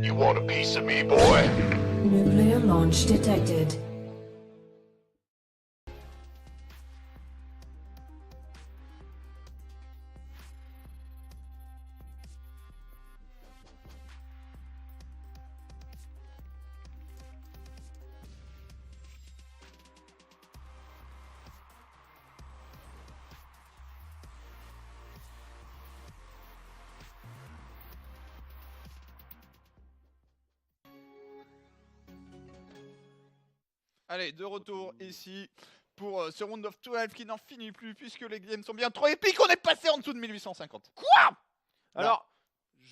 You want a piece of me, boy? Nuclear launch detected. Allez, de retour ici pour ce Round of 12 qui n'en finit plus puisque les games sont bien trop épiques. On est passé en dessous de 1850. Quoi? Alors,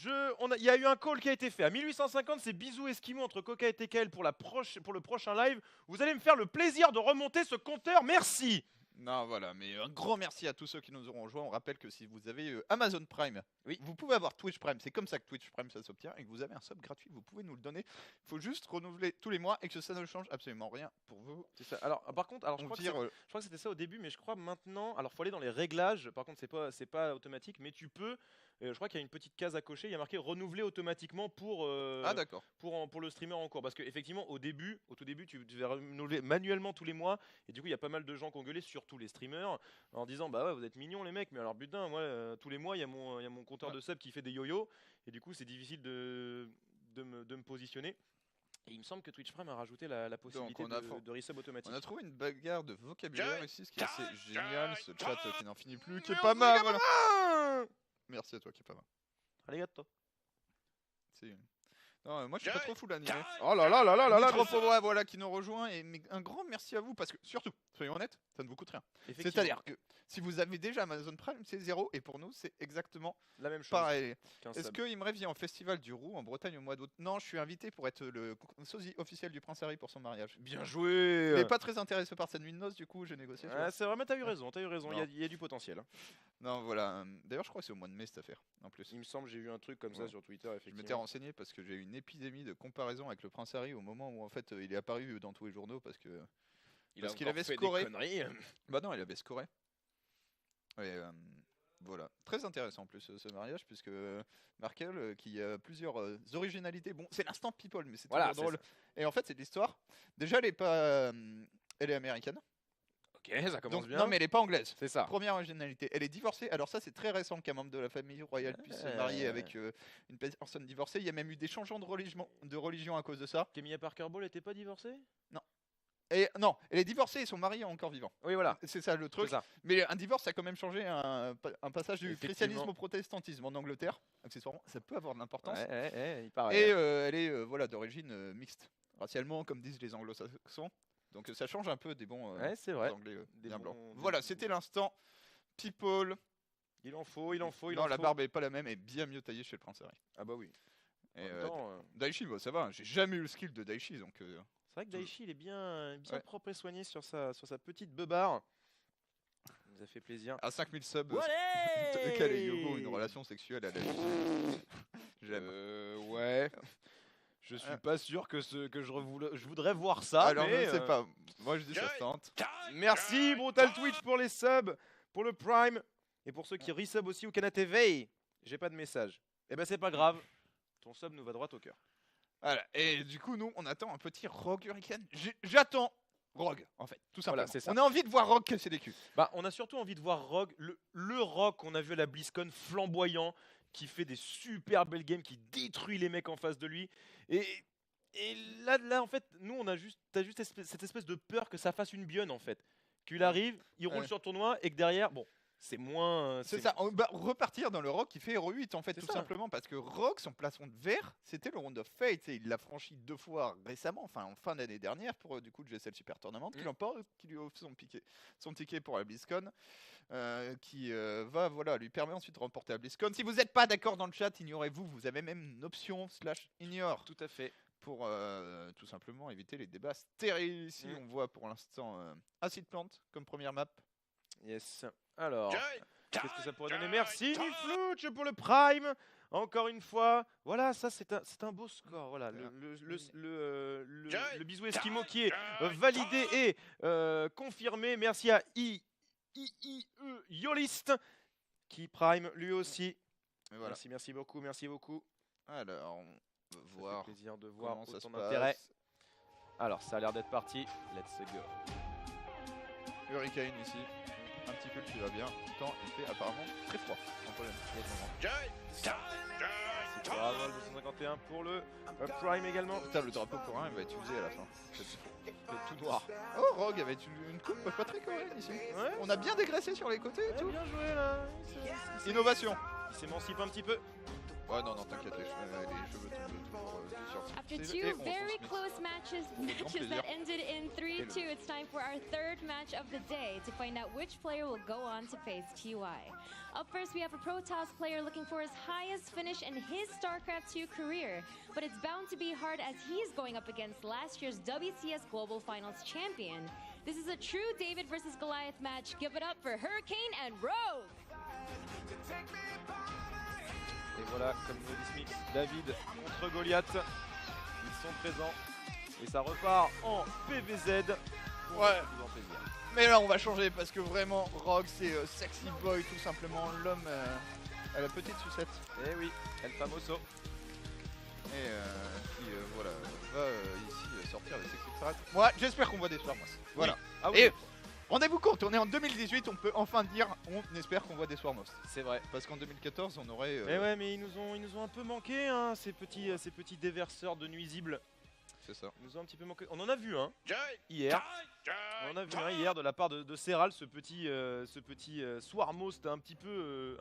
il y a eu un call qui a été fait. À 1850, c'est bisous Eskimo entre Coca et TKL pour le prochain live. Vous allez me faire le plaisir de remonter ce compteur. Merci. Non, voilà, mais un grand merci à tous ceux qui nous auront rejoints. On rappelle que si vous avez Amazon Prime, oui, vous pouvez avoir Twitch Prime. C'est comme ça que Twitch Prime ça s'obtient et que vous avez un sub gratuit. Vous pouvez nous le donner. Il faut juste renouveler tous les mois et que ça ne change absolument rien pour vous. C'est ça. Alors, par contre, je crois que c'était ça au début, mais je crois maintenant. Alors, faut aller dans les réglages. Par contre, c'est pas automatique, mais tu peux. Je crois qu'il y a une petite case à cocher. Il y a marqué renouveler automatiquement pour le streamer en cours. Parce qu'effectivement, au tout début, tu devais renouveler manuellement tous les mois. Et du coup, il y a pas mal de gens qui ont gueulé, surtout les streamers, en disant bah ouais, vous êtes mignons les mecs, mais alors putain, moi, tous les mois, il y a mon compteur de sub qui fait des yo-yo. Et du coup, c'est difficile de me positionner. Et il me semble que Twitch Prime a rajouté la possibilité de resub automatique. On a trouvé une bagarre de vocabulaire ici, ce qui est assez génial. Ce chat qui n'en finit plus, qui est pas mal. Voilà. Merci à toi qui est pas mal. Arigato. Non, moi je suis pas trop fou l'anime. Oh là là là là là là. Voilà qui nous rejoint et un grand merci à vous parce que surtout, soyons honnêtes, ça ne vous coûte rien. C'est-à-dire que si vous avez déjà Amazon Prime, c'est 0 et pour nous c'est exactement la même chose. Pareil. Est-ce que Imre vient au festival du Roux en Bretagne au mois d'août? Non, je suis invité pour être le sosie officiel du Prince Harry pour son mariage. Bien joué. Il n'est pas très intéressé par cette nuit de noces, du coup j'ai négocié. C'est vrai, mais t'as eu raison. Il y a du potentiel. Non, voilà. D'ailleurs, je crois que c'est au mois de mai cette affaire. En plus, il me semble, j'ai vu un truc comme ça sur Twitter. Je m'étais renseigné parce que j'ai eu une épidémie de comparaison avec le Prince Harry au moment où en fait il est apparu dans tous les journaux parce qu'il avait scoré. Bah non, il avait scoré. Et voilà, très intéressant en plus ce mariage puisque Markle qui a plusieurs originalités. Bon, c'est l'instant people, mais c'est toujours drôle. Et en fait, c'est de l'histoire. Déjà, elle est américaine. Ok, ça commence bien. Non, mais elle est pas anglaise. C'est ça. Première originalité. Elle est divorcée. Alors ça, c'est très récent qu'un membre de la famille royale puisse se marier avec une personne divorcée. Il y a même eu des changements de religion à cause de ça. Camilla Parker Ball n'était pas divorcée? Non. Non, elle est divorcée et son mari est encore vivant. Oui, voilà. C'est ça le truc. Mais un divorce, ça a quand même changé un passage du christianisme au protestantisme en Angleterre. Accessoirement, ça peut avoir de l'importance. Il paraît. Et elle est d'origine mixte, racialement, comme disent les anglo-saxons. Donc ça change un peu des bons anglais bien blancs. Voilà, c'était l'instant people. Il en faut. Non, la barbe est pas la même et bien mieux taillée chez le Prince Harry. Ah bah oui. Et Daichi, bah, ça va. J'ai jamais eu le skill de Daichi, donc. C'est vrai que Daichi, il est bien propre et soigné sur sa petite beubare. Ça nous a fait plaisir. À 5000 subs, quel est Yogo une relation sexuelle à la J'aime. Ouais. Je suis pas sûr que je voudrais voir ça. Alors mais je sais pas. Moi je dis ça tente. Merci Brutal Twitch pour les subs, pour le Prime et pour ceux qui resub aussi au Canal TV. J'ai pas de message. Eh ben c'est pas grave. Ton sub nous va droit au cœur. Voilà. Et du coup nous on attend un petit Rogue Hurricane. J'attends Rogue en fait, tout simplement. Voilà, on a envie de voir Rogue casser les culs. Bah on a surtout envie de voir Rogue, le Rogue qu'on a vu à la BlizzCon, flamboyant, qui fait des super belles games, qui détruit les mecs en face de lui. Et là en fait, nous t'as juste cette espèce de peur que ça fasse une bionne en fait. Qu'il arrive, il roule sur le tournoi et que derrière, bon, c'est moins. C'est ça, on va repartir dans le Rogue qui fait Hero 8 en fait, tout simplement parce que Rogue, son plafond de verre, c'était le Round of Fate et il l'a franchi 2 fois récemment, enfin en fin d'année dernière pour du coup le GSL Super Tournament, qui lui offre son ticket pour la BlizzCon. Qui lui permet ensuite de remporter la BlizzCon. Si vous n'êtes pas d'accord dans le chat, ignorez-vous, vous avez même une option /ignore. Tout à fait. Pour tout simplement éviter les débats stériles. Ici, on voit pour l'instant Acid Plant comme première map. Yes. Alors, qu'est-ce que ça pourrait donner? Merci Niflouch pour le Prime. Encore une fois, voilà, ça c'est un beau score. Voilà, le bisou Eskimo qui est validé et confirmé. Merci à Yolist qui prime lui aussi. Voilà. Merci beaucoup. Alors, voir. Plaisir de voir ça ton se intérêt. passe. Alors, ça a l'air d'être parti. Let's go. Hurricane ici. Un petit pull qui va bien. Pourtant, il fait apparemment très froid en Pologne en ce moment. C'est pas grave, 251 pour le Prime également. Putain, le drapeau coréen il va être usé à la fin. C'est tout noir. Oh, Rogue avec une coupe pas très coréenne ici. Ouais. On a bien dégraissé sur les côtés et tout. Bien joué là. Innovation. Il s'émancipe un petit peu. Ouais, non, t'inquiète, les cheveux tombent toujours sur After two very close matches that ended in 3-2, it's time for our third match of the day to find out which player will go on to face TY. Up first, we have a Protoss player looking for his highest finish in his StarCraft 2 career, but it's bound to be hard as he's going up against last year's WCS Global Finals champion. This is a true David versus Goliath match. Give it up for Hurricane and Rogue. Et voilà, comme nous dit Smix, David contre Goliath. Ils sont présents. Et ça repart en PVZ. Ouais. Mais là, on va changer parce que vraiment, Rogue, c'est Sexy Boy, tout simplement. L'homme à la petite sucette. Eh oui, El Famoso. Et qui, voilà, va ici sortir des Sexy Strat. Moi, j'espère qu'on voit des Swarmos. Voilà. Oui. Ah oui. Et rendez-vous compte, on est en 2018, on peut enfin dire, on espère qu'on voit des Swarmos. C'est vrai. Parce qu'en 2014, on aurait... Eh ouais, mais ils nous ont un peu manqué, hein, ces petits déverseurs de nuisibles. C'est ça. Ils nous ont un petit peu manqué. On en a vu un hier. On en a vu un hier de la part de Serral, ce petit Swarmos, c'était un petit peu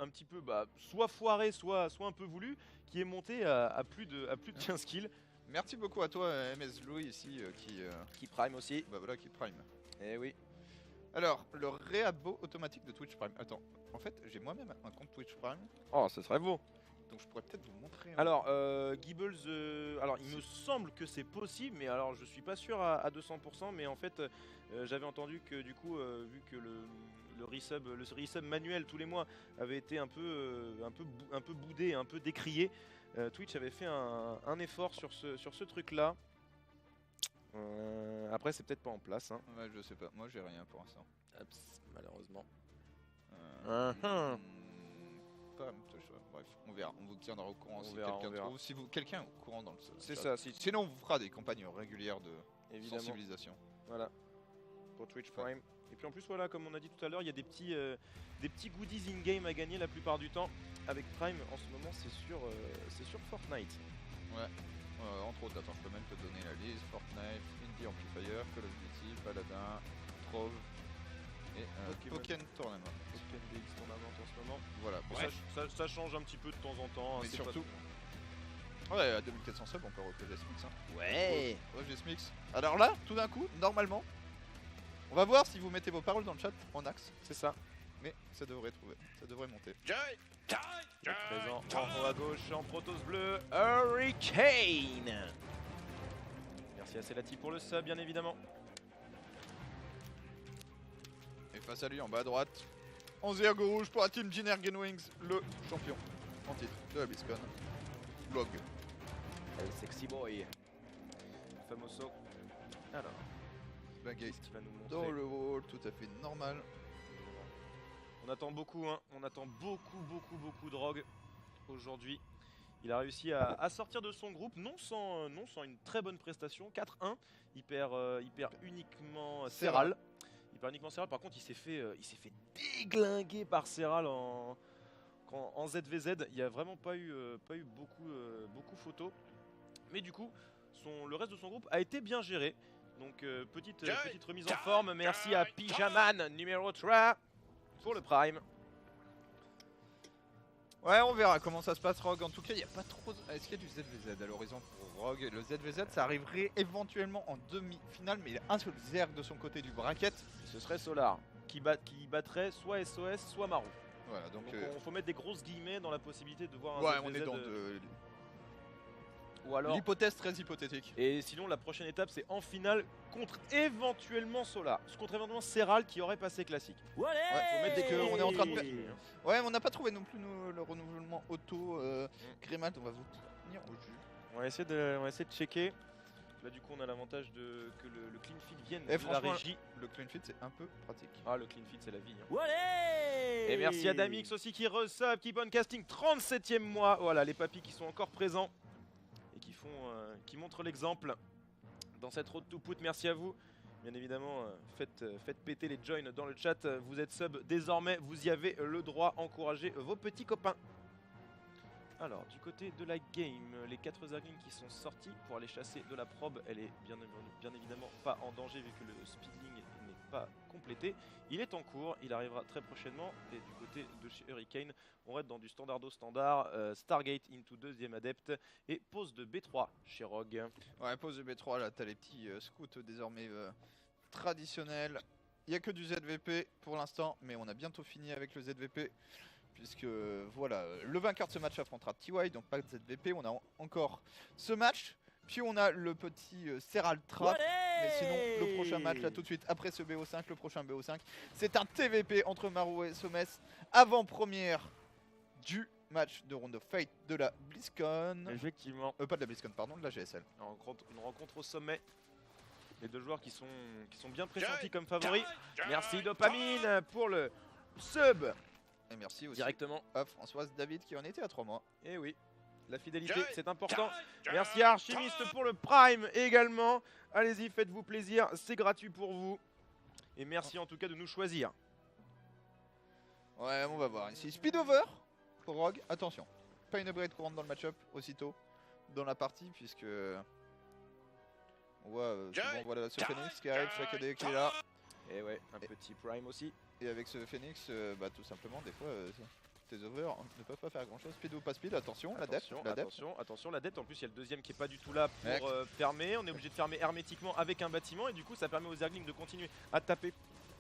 soit foiré, soit un peu voulu, qui est monté à plus de 15 kills. Merci beaucoup à toi, MS Louis, ici, qui prime aussi. Bah voilà, qui prime. Eh oui. Alors, le réabo automatique de Twitch Prime. Attends, en fait, j'ai moi-même un compte Twitch Prime. Oh, ça serait beau. Donc je pourrais peut-être vous montrer. Alors, Gibbles, alors il me semble que c'est possible, mais alors je suis pas sûr à 200%, mais en fait, j'avais entendu que du coup, vu que le resub manuel tous les mois avait été un peu boudé, un peu décrié, Twitch avait fait un effort sur ce truc-là. Après, c'est peut-être pas en place. Hein. Ouais, je sais pas. Moi, j'ai rien pour l'instant. Malheureusement. Bref, on verra. On vous tiendra au courant si verra, quelqu'un trouve. Si quelqu'un est au courant dans le. C'est ça. Sinon, on vous fera des campagnes régulières de sensibilisation. Voilà. Pour Twitch Prime. Et puis en plus, voilà, comme on a dit tout à l'heure, il y a des petits goodies in-game à gagner la plupart du temps. Avec Prime, en ce moment, c'est sur Fortnite. Ouais. Entre autres, attends, je peux même te donner la liste. Fortnite, Indie Amplifier, Call of Duty, Paladin, Trove et Pokémon Tournament. Pokémon DX Tournament en ce moment. Voilà. Bon, ça change un petit peu de temps en temps. Mais surtout... Ouais, à 2400 subs, on peut repérer Smix. Hein. Ouais. J'ai Smix. Alors là, tout d'un coup, normalement, on va voir si vous mettez vos paroles dans le chat en axe. C'est ça. Mais ça devrait monter. Présent en haut à gauche en Protoss bleu, Hurricane. Merci à Selati pour le sub, bien évidemment. Et face à lui en bas à droite, 11 ergots rouge pour la team Jinergen Wings, le champion en titre de la BlizzCon. Log. El Sexy Boy. Famoso. Alors, qu'est-ce qu'il va nous montrer dans le wall, tout à fait normal. On attend beaucoup, hein. On attend beaucoup de Rogue aujourd'hui. Il a réussi à sortir de son groupe, non sans une très bonne prestation, 4-1. Il perd uniquement Serral. Par contre, il s'est fait déglinguer par Serral en ZVZ. Il n'y a vraiment pas eu beaucoup photo. Mais du coup, le reste de son groupe a été bien géré. Donc petite remise en forme. Merci à Pyjaman numéro 3 pour le Prime. Ouais, on verra comment ça se passe, Rogue. En tout cas, il n'y a pas trop. Est-ce qu'il y a du ZVZ à l'horizon pour Rogue? Le ZVZ, ça arriverait éventuellement en demi-finale, mais il a un seul Zerg de son côté du bracket. Ce serait Solar qui battrait soit SOS, soit Marou. Voilà, donc faut mettre des grosses guillemets dans la possibilité de voir un ouais, ZVZ. On est dans de. Ou alors l'hypothèse très hypothétique. Et sinon, la prochaine étape, c'est en finale contre éventuellement Solar. Contre éventuellement Serral qui aurait passé classique. Ouais, faut mettre dès qu'on est en train de. Ouais, on n'a pas trouvé non plus le renouvellement auto. Grimald, on va vous tenir au jus. On va essayer de checker. Là, du coup, on a l'avantage que le clean feed vienne de la régie. Le clean feed, c'est un peu pratique. Ah, le clean feed, c'est la vie. Hein. Et merci à Damix aussi qui resub, qui bonne casting, 37e mois. Voilà, les papis qui sont encore présents. Et qui qui montrent l'exemple dans cette road to put. Merci à vous. Bien évidemment, faites péter les joins dans le chat. Vous êtes sub désormais, vous y avez le droit. Encouragez vos petits copains. Alors, du côté de la game, les 4 Zerglings qui sont sortis pour aller chasser de la probe. Elle est bien évidemment pas en danger vu que le speedling n'est pas complété. Il est en cours, il arrivera très prochainement. Et du côté de chez Hurricane, on reste dans du standardo standard. Stargate into deuxième adepte et pose de B3 chez Rogue. Ouais, pose de B3, là, t'as les petits scouts désormais traditionnels. Il n'y a que du ZVP pour l'instant, mais on a bientôt fini avec le ZVP. Puisque voilà, le vainqueur de ce match affrontera TY, donc pas de ZVP. On a encore ce match, puis on a le petit Serral Trap. Mais sinon, le prochain match, là tout de suite, après ce BO5, le prochain BO5, c'est un TVP entre Marou et Sommes, avant-première du match de Round of Fate de la BlizzCon. Effectivement. Pas de la BlizzCon, pardon, de la GSL. Une rencontre au sommet. Les deux joueurs qui sont bien pressentis comme favoris. Merci Dopamine pour le sub. Et merci aussi directement à Françoise David qui en était à 3 mois. Et oui, la fidélité c'est important. Merci à Archimiste pour le Prime également. Allez-y, faites-vous plaisir, c'est gratuit pour vous. Et merci en tout cas de nous choisir. Ouais, on va voir ici. Speed over pour Rogue, attention. Pas une upgrade courante dans le match-up aussitôt dans la partie puisque on voit souvent, voilà ce Phoenix qui arrive, chaque AD qui est là. Et ouais, un petit Prime aussi. Et avec ce Phoenix, bah, tout simplement, des fois, tes over ne peuvent pas faire grand chose. Speed ou pas speed, attention, l'adepte. Attention, l'adepte. En plus, il y a le deuxième qui est pas du tout là pour fermer. On est obligé de fermer hermétiquement avec un bâtiment. Et du coup, ça permet aux Zerglings de continuer à taper.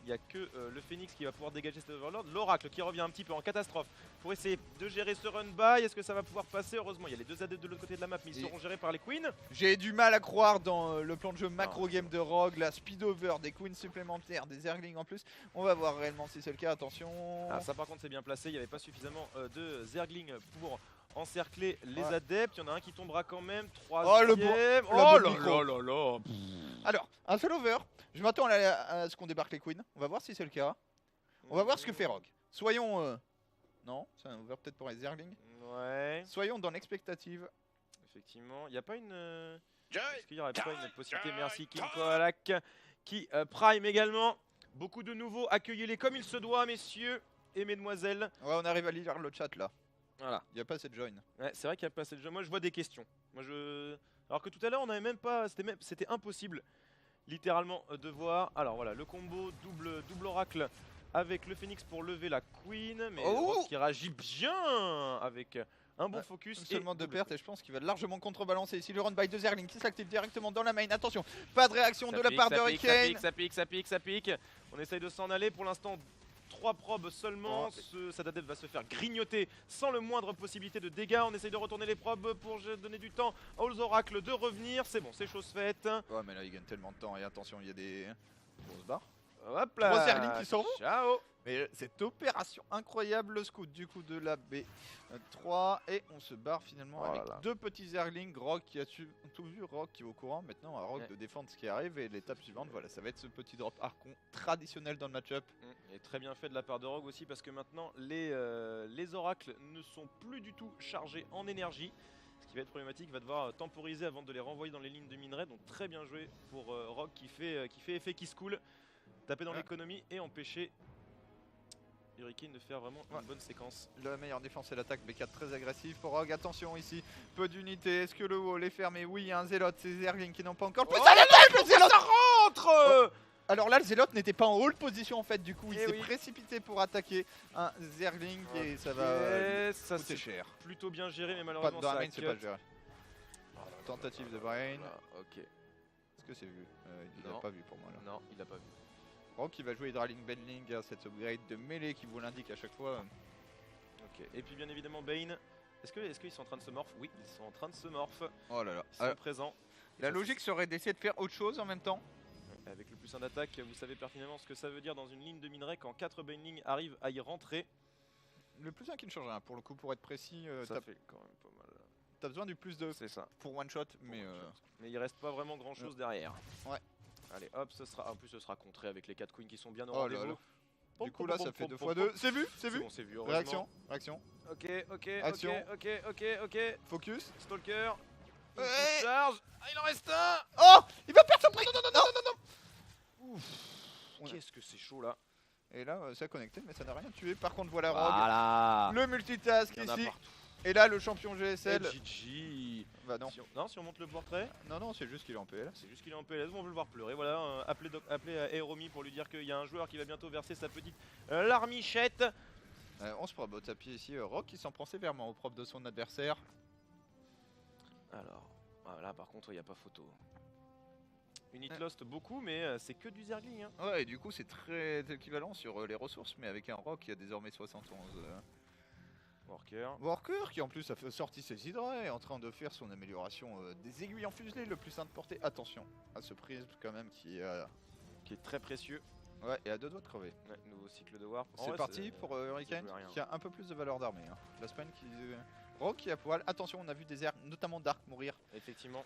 Il n'y a que le Phoenix qui va pouvoir dégager cet Overlord. L'Oracle qui revient un petit peu en catastrophe pour essayer de gérer ce run-by. Est-ce que ça va pouvoir passer? Heureusement, il y a les deux adeptes de l'autre côté de la map, mais ils seront gérés par les Queens. J'ai du mal à croire dans le plan de jeu macro-game de Rogue, la speed-over, des Queens supplémentaires, des Zerglings en plus. On va voir réellement si c'est le cas, attention. Ah, ça par contre c'est bien placé, il n'y avait pas suffisamment de Zerglings pour encercler les adeptes. Il y en a un qui tombera quand même. Troisième. Oh là là. Alors, un seul over. Je m'attends à ce qu'on débarque les Queens. On va voir si c'est le cas. On va voir ce que fait Rogue. Soyons... Non, c'est un over peut-être pour les Zerglings. Ouais. Soyons dans l'expectative. Effectivement, il n'y a pas une... Est-ce qu'il n'y aurait pas une possibilité? Merci Kim Koalak qui prime également. Beaucoup de nouveaux, accueillez-les comme il se doit, messieurs et mesdemoiselles. Ouais, on arrive à lire le chat là. Voilà. Il n'y a pas assez de join. Ouais, c'est vrai qu'il n'y a pas assez de join. Moi je vois des questions. Alors que tout à l'heure on n'avait même pas... C'était impossible littéralement de voir. Alors voilà, le combo double oracle avec le Phoenix pour lever la Queen. Mais qui réagit bien avec un bon focus. Seulement 2 pertes et je pense qu'il va largement contrebalancer ici le run by de Zergling qui s'active directement dans la main. Attention, pas de réaction de la part de Hurricane. Ça pique. On essaye de s'en aller pour l'instant. 3 probes seulement, cet adept va se faire grignoter sans le moindre possibilité de dégâts. On essaye de retourner les probes pour donner du temps aux oracles de revenir. C'est bon, c'est chose faite. Ouais, mais là il gagne tellement de temps et attention, il y a des grosses barres. Hop là, 3 Zerglings qui sont bons. Ciao. Mais cette opération incroyable, le scout du coup de la B3 et on se barre finalement avec 2 petits Zerglings. Rogue qui a tout vu, Rogue qui est au courant maintenant à Rogue de défendre ce qui arrive et l'étape suivante, voilà, ça va être ce petit drop Archon traditionnel dans le match-up. Et très bien fait de la part de Rogue aussi parce que maintenant les oracles ne sont plus du tout chargés en énergie. Ce qui va être problématique, va devoir temporiser avant de les renvoyer dans les lignes de minerai. Donc très bien joué pour Rogue qui fait effet qui se coule. Taper dans l'économie et empêcher Hurricane de faire vraiment une bonne séquence. La meilleure défense c'est l'attaque, B4 très agressif pour Rogue. Attention ici, peu d'unités. Est-ce que le wall est fermé? Oui, il y a un Zélote, c'est Zergling qui n'ont pas encore. Ça rentre. Alors là, le Zélote n'était pas en hold position en fait, du coup il s'est précipité pour attaquer un Zergling et ça va coûter cher. Plutôt bien géré, mais malheureusement ça c'est pas géré. Tentative de Brain. Ok. Est-ce que c'est vu? Il n'a pas vu pour moi là. Non, il n'a pas vu. Rogue qui va jouer Hydraling Bending, cette upgrade de mêlée qui vous l'indique à chaque fois. Ok, et puis bien évidemment Bane. Est-ce qu'ils sont en train de se morph? Oui, ils sont en train de se morph. Oh là là. Ils sont présents. La logique serait d'essayer de faire autre chose en même temps. Avec le +1 d'attaque, vous savez pertinemment ce que ça veut dire dans une ligne de minerai quand 4 Baneling arrivent à y rentrer. Le +1 qui ne change rien, pour le coup, pour être précis, ça fait quand même pas mal. T'as besoin du +2 pour one shot, mais il reste pas vraiment grand chose derrière. Ouais. Allez hop, ce sera contré avec les 4 queens qui sont bien au rendez-vous. Du coup là ça fait 2 x 2. C'est vu, c'est vu. Bon, c'est vu. Réaction. Ok. Action. Ok. Focus. Stalker. Charge. Ah, il en reste un. Oh, il va perdre son prix. Non. Ouf. Qu'est-ce que c'est chaud là. Et là, ça a connecté, mais ça n'a rien tué. Par contre, voilà Voilà. Rogue. Le multitask ici. Partout. Et là, le champion GSL. GG. Bah non. Si on monte le portrait. Non, c'est juste qu'il est en PL. C'est juste qu'il est en PLS, on veut le voir pleurer. Voilà, appelez Aeromi pour lui dire qu'il y a un joueur qui va bientôt verser sa petite larmichette. On se probe au tapis ici. Rogue qui s'en prend sévèrement au propre de son adversaire. Alors, voilà, par contre, il n'y a pas photo. Unit lost beaucoup, mais c'est que du Zergling. Hein. Ouais, et du coup, c'est très équivalent sur les ressources, mais avec un Rogue qui a désormais 71. Worker qui en plus a sorti ses hydras et est en train de faire son amélioration des aiguilles en fuselé le plus simple porté. Attention à ce prisme quand même qui est très précieux. Ouais, et à 2 doigts de crever. Ouais, nouveau cycle de warp. C'est parti pour Hurricane qui a un peu plus de valeur d'armée. Hein. La Spain qui... Rogue qui est à poil. Attention, on a vu des airs, notamment Dark, mourir. Effectivement.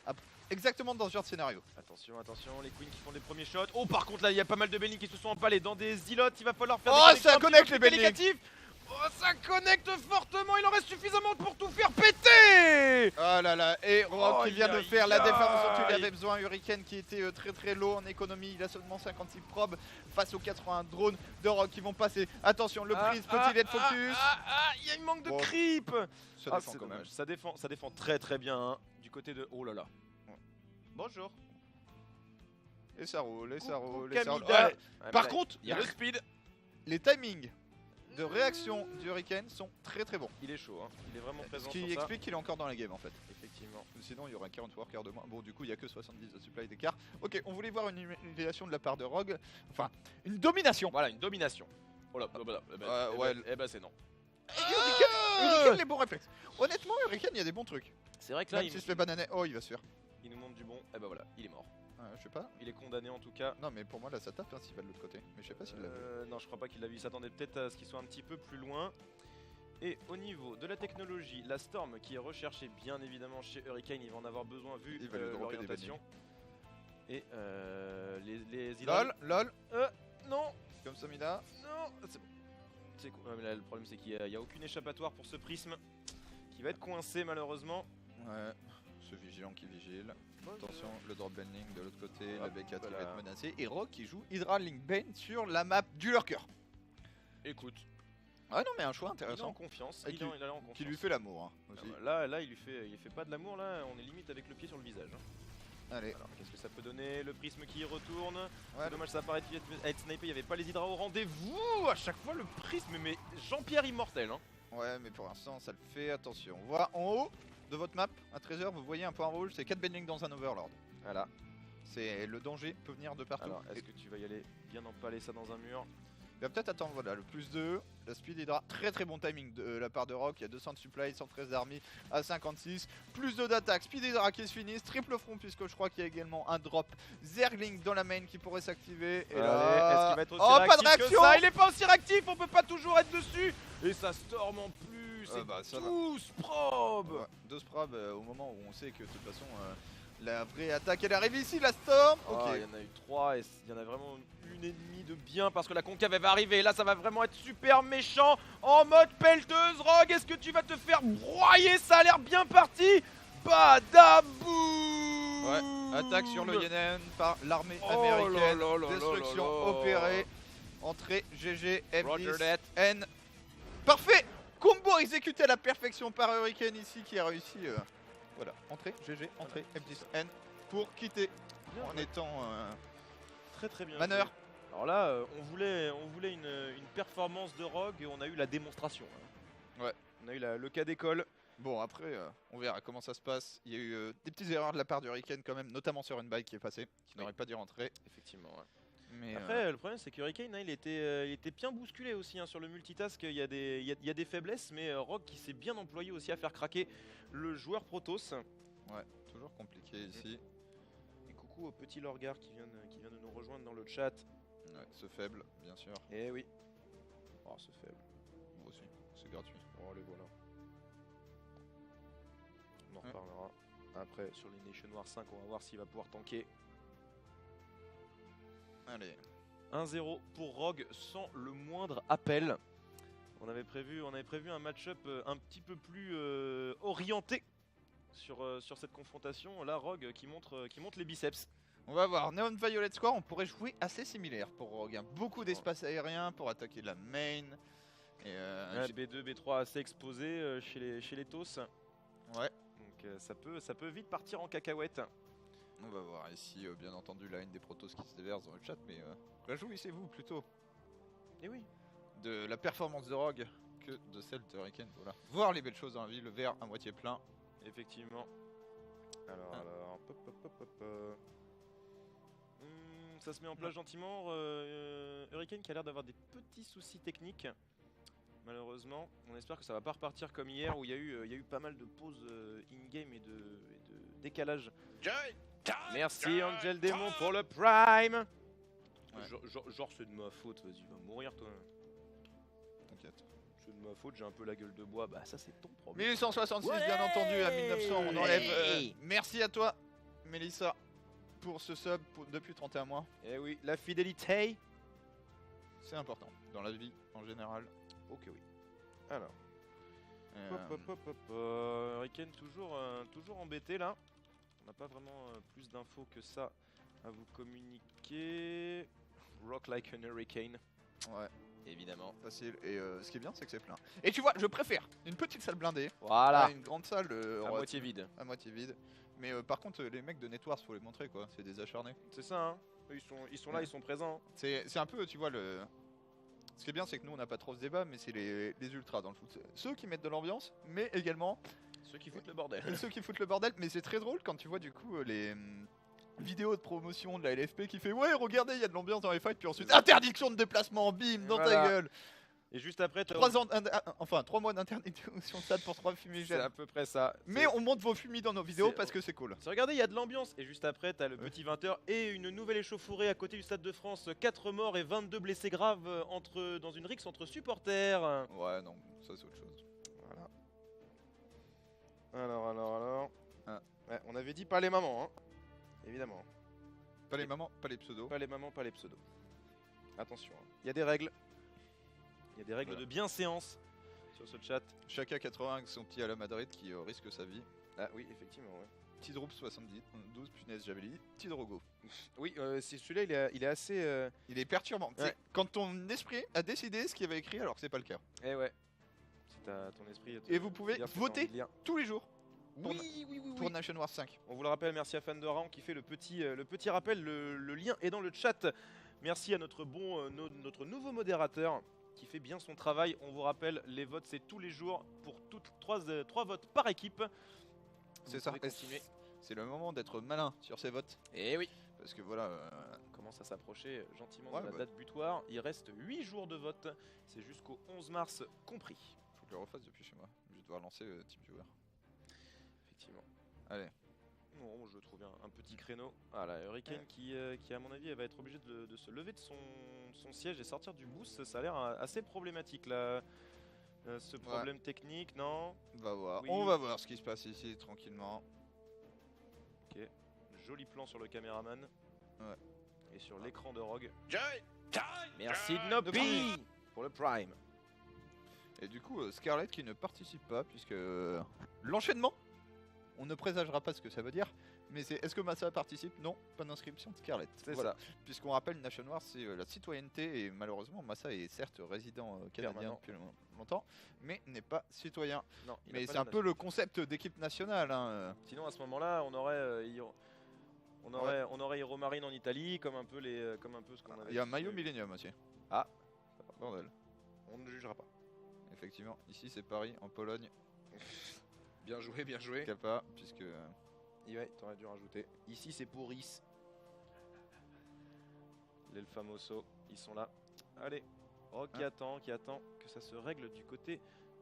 Exactement dans ce genre de scénario. Attention, les Queens qui font des premiers shots. Oh, par contre, là, il y a pas mal de Benlings qui se sont empalés dans des îlots. Il va falloir faire des ça connecte les Benlings. Oh, ça connecte fortement, il en reste suffisamment pour tout faire péter. Oh là là, et Rogue qui vient de faire la défense dont il avait besoin. Hurricane qui était très low en économie, il a seulement 56 probes face aux 80 drones de Rogue qui vont passer. Attention, le prise, petit LED focus. Il y a une manque de creep. Ça défend quand même. Ça défend très bien hein, du côté de... Oh là là. Bonjour. Et ça roule, et ça roule, et ça roule. Par contre, il y a le speed. Les timings de réaction du Hurricane sont très bons. Il est chaud, hein. Il est vraiment présent. Ce qui explique qu'il est encore dans la game en fait. Effectivement. Sinon il y aura 40 workers de moins. Bon du coup il n'y a que 70 de supply d'écart. Ok, on voulait voir une humiliation de la part de Rogue. Enfin, une domination. Voilà, une domination. Oh là, c'est non. Hurricane les bons réflexes. Honnêtement Hurricane il y a des bons trucs. C'est vrai que là il se fait bananer. Oh il va se faire. Il nous montre du bon. Et bah voilà, il est mort. Je sais pas. Il est condamné en tout cas. Non mais pour moi là ça tape hein, s'il va de l'autre côté. Mais je sais pas s'il l'a vu. Non je crois pas qu'il l'a vu. Il s'attendait peut-être à ce qu'il soit un petit peu plus loin. Et au niveau de la technologie, la Storm qui est recherchée bien évidemment chez Hurricane, il va en avoir besoin vu l'orientation. Et les LOL, LOL. Non. Comme Samida. Non. C'est quoi mais là, le problème c'est qu'il n'y a aucune échappatoire pour ce prisme qui va être coincé malheureusement. Ouais. Ce vigilant qui vigile. Attention, le drop bending de l'autre côté, la B4 qui va être menacée. Et Rogue qui joue Hydra Link Bane sur la map du lurker. Écoute. Ah non mais un choix intéressant. Il est en confiance. Il est en confiance. Qui lui fait l'amour. Hein, aussi. Là il fait pas de l'amour là, on est limite avec le pied sur le visage. Hein. Allez. Alors qu'est-ce que ça peut donner? Le prisme qui retourne. C'est dommage ça paraît être snipé, il n'y avait pas les hydras au rendez-vous. À chaque fois le prisme, mais Jean-Pierre immortel. Hein. Ouais mais pour l'instant ça le fait, attention. On voit en haut de votre map, à 13h, vous voyez un point rouge, c'est 4 bendings dans un overlord. Voilà. C'est le danger peut venir de partout. Alors est-ce que tu vas y aller bien empaler ça dans un mur? Il va peut-être attendre, voilà, le plus 2, la speed hydra, très bon timing de la part de Rogue, il y a 200 de supply, 113 d'army à 56, plus 2 d'attaque, speed hydra qui se finissent, triple front puisque je crois qu'il y a également un drop Zergling dans la main qui pourrait s'activer. Et là, est-ce qu'il va être aussi réactif pas de réaction que ça? Il est pas aussi réactif, on peut pas toujours être dessus. Et ça storm en plus, c'est 12 probes. Ouais, 12 probes au moment où on sait que de toute façon la vraie attaque elle arrive ici, la storm. Ok. Il y en a eu 3 et il y en a vraiment une ennemie de bien parce que la concave elle va arriver et là ça va vraiment être super méchant en mode pelleteuse. Rogue, est-ce que tu vas te faire broyer? Ça a l'air bien parti. Badabou. Ouais, attaque sur le Yemen par l'armée américaine. Destruction opérée. Entrée GG M10 N. Parfait. Combo exécuté à la perfection par Hurricane ici qui a réussi. Voilà, entrée GG, entrée M10N pour quitter en étant très bien. Maneur. Alors là, on voulait une performance de Rogue et on a eu la démonstration. Ouais. On a eu le cas d'école. Bon après, on verra comment ça se passe. Il y a eu des petites erreurs de la part du Hurricane quand même, notamment sur une balle qui est passée, qui n'aurait pas dû rentrer. Effectivement, ouais. Mais après, le problème c'est que Hurricane, il était bien bousculé aussi hein, sur le multitask. Il y a des faiblesses, mais Rogue qui s'est bien employé aussi à faire craquer le joueur Protoss. Ouais, toujours compliqué ici. Et coucou au petit Lorgar qui vient de nous rejoindre dans le chat. Ouais, ce faible, bien sûr. Eh oui. Oh, ce faible. Moi aussi, c'est gratuit. Oh, les voilà. On en reparlera. Après, sur les Nation War 5, on va voir s'il va pouvoir tanker. Allez. 1-0 pour Rogue sans le moindre appel. On avait prévu un match-up un petit peu plus orienté sur cette confrontation. Là, Rogue qui montre les biceps. On va voir. Neon Violet Square, on pourrait jouer assez similaire pour Rogue. Hein. Beaucoup d'espace aérien pour attaquer la main. Et B2, B3 assez exposé chez les TOS. Ouais. Donc ça peut vite partir en cacahuète. On va voir ici, bien entendu, la haine des Protoss qui se déverse dans le chat, mais réjouissez-vous plutôt. Et oui. De la performance de Rogue que de celle de Hurricane. Voilà. Voir les belles choses dans la vie, le verre à moitié plein. Effectivement. Alors, ça se met en place gentiment. Hurricane qui a l'air d'avoir des petits soucis techniques. Malheureusement, on espère que ça va pas repartir comme hier où il y a eu pas mal de pauses in-game et de décalage. Merci Angel Démon pour le Prime. Ouais. Genre c'est de ma faute, vas-y, va mourir toi. T'inquiète. C'est de ma faute, j'ai un peu la gueule de bois, bah ça c'est ton problème. 1166 bien entendu, à 1900 on enlève. Merci à toi Mélissa pour ce sub depuis 31 mois. Eh oui, la fidélité. C'est important dans la vie en général. Ok oui. Alors. Hurricane toujours embêté là. On n'a pas vraiment plus d'infos que ça à vous communiquer. Rock like an hurricane. Ouais. Évidemment. Facile. Et ce qui est bien, c'est que c'est plein. Et tu vois, je préfère une petite salle blindée. Voilà. À une grande salle à moitié vide. À moitié vide. Mais par contre, les mecs de Netwars, faut les montrer quoi. C'est des acharnés. C'est ça. Hein. Ils sont là, ils sont présents. C'est un peu, tu vois le. Ce qui est bien, c'est que nous, on n'a pas trop ce débat, mais c'est les ultras dans le foot. Ceux qui mettent de l'ambiance, mais également ceux qui foutent le bordel. Ceux qui foutent le bordel, mais c'est très drôle quand tu vois du coup les vidéos de promotion de la LFP qui fait ouais regardez il y a de l'ambiance dans les fights puis ensuite interdiction de déplacement bim dans ta gueule. Et juste après 3 mois d'interdiction de stade pour 3 fumigènes. C'est à peu près ça. Mais on monte vos fumis dans nos vidéos parce que c'est cool. Regardez il y a de l'ambiance et juste après t'as le petit 20h et une nouvelle échauffourée à côté du Stade de France, 4 morts et 22 blessés graves dans une rixe entre supporters. Ouais non ça c'est autre chose. Alors. Ah. Ouais, on avait dit pas les mamans, hein. Évidemment. Pas les mamans, pas les pseudos. Pas les mamans, pas les pseudos. Attention, hein. Il y a des règles. Il y a des règles de bienséance sur ce chat. Chacun 80 avec son petit à la Madrid qui risque sa vie. Ah oui, effectivement, ouais. Tidroup 12, punaise Javeli, Tidrogo. Oui, celui-là il est assez... Il est perturbant. Ouais. Quand ton esprit a décidé ce qu'il avait écrit alors que c'est pas le cas. Eh ouais. Ton esprit et vous pouvez voter tous les jours pour Nation Wars 5. On vous le rappelle, merci à Fandoran qui fait le petit rappel, le lien est dans le chat. Merci à notre nouveau modérateur qui fait bien son travail. On vous rappelle, les votes c'est tous les jours pour toutes 3 votes par équipe. C'est ça, c'est le moment d'être malin sur ces votes. Et oui. Parce que voilà... On commence à s'approcher gentiment de la date butoir. Il reste 8 jours de vote, c'est jusqu'au 11 mars compris. Je le refasse depuis chez moi. Je vais devoir lancer TeamViewer. Effectivement. Allez. Bon, je trouve un petit créneau. Ah là, Hurricane qui à mon avis, elle va être obligée de se lever de son siège et sortir du boost. Ça a l'air assez problématique là. Ce problème technique, non? On va voir. Oui. On va voir ce qui se passe ici tranquillement. Ok. Joli plan sur le caméraman. Ouais. Et sur l'écran de Rogue. Merci Dnopi pour le Prime. Et du coup, Scarlett qui ne participe pas, puisque l'enchaînement, on ne présagera pas ce que ça veut dire, mais c'est est-ce que Massa participe? Non, pas d'inscription de Scarlett. Voilà. Puisqu'on rappelle, Nation Wars, c'est la citoyenneté, et malheureusement, Massa est certes résident canadien depuis longtemps, mais n'est pas citoyen. Non, mais c'est un peu le concept d'équipe nationale. Hein. Sinon, à ce moment-là, on aurait Hero Marine en Italie, comme un peu ce qu'on avait. Il y a Maillot Millennium aussi. Ah, bordel. On ne jugera pas. Effectivement, ici c'est Paris, en Pologne. Bien joué, bien joué. Kappa, puisque... Ouais, t'aurais dû rajouter. Ici c'est Pouris. Les Famoso, ils sont là. Allez, Rock qui attend que ça se règle du côté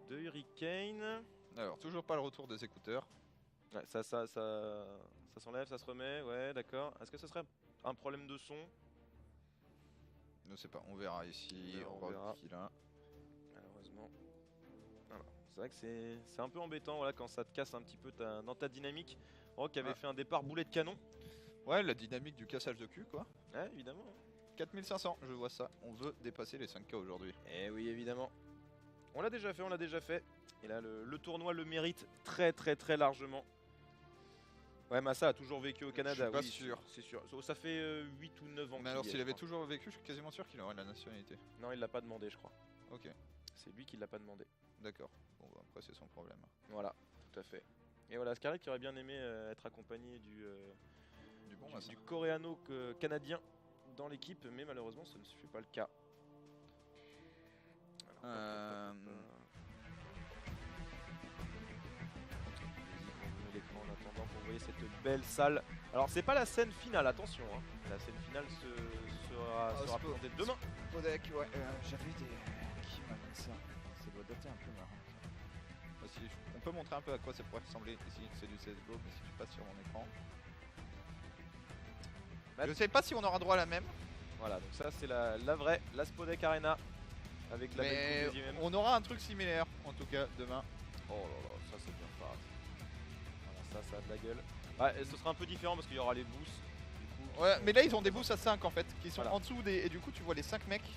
de Hurricane. Alors, toujours pas le retour des écouteurs. Ouais, ça s'enlève, ça se remet, ouais, d'accord. Est-ce que ce serait un problème de son? Je ne sais pas, on verra ici. On verra. Là. Malheureusement. C'est vrai que c'est un peu embêtant voilà, quand ça te casse un petit peu dans ta dynamique. Rock avait fait un départ boulet de canon. Ouais, la dynamique du cassage de cul, quoi. Ouais, évidemment. 4500, je vois ça. On veut dépasser les 5K aujourd'hui. Eh oui, évidemment. On l'a déjà fait. Et là, le tournoi le mérite très largement. Ouais, Massa a toujours vécu au Canada. Je suis pas sûr. C'est sûr. Ça fait 8 ou 9 ans. Mais alors s'il avait toujours vécu, je suis quasiment sûr qu'il aurait la nationalité. Non, il l'a pas demandé, je crois. Ok. C'est lui qui l'a pas demandé. D'accord. Bon, bah, après c'est son problème. Voilà, tout à fait. Et voilà, Scarlett qui aurait bien aimé être accompagné du coréano-canadien dans l'équipe, mais malheureusement ce ne fut pas le cas. L'écran en attendant pour voyez cette belle salle. Alors c'est pas la scène finale, attention. Hein. La scène finale sera présentée demain. Spodek, ouais, j'avais des... Qui m'a mis ça? Ça doit dater un peu marrant. On peut montrer un peu à quoi ça pourrait ressembler ici, c'est du CSGO, mais si tu passes sur mon écran. Je sais pas si on aura droit à la même. Voilà, donc ça c'est la vraie, la Spodek Arena. Avec la belle coupe on aura un truc similaire, en tout cas, demain. Oh là là, ça c'est bien parti. Voilà, ça a de la gueule. Ouais, ce sera un peu différent parce qu'il y aura les boosts. Ouais, mais là ils ont des boosts à 5 en fait, qui sont en dessous des... Et du coup tu vois les 5 mecs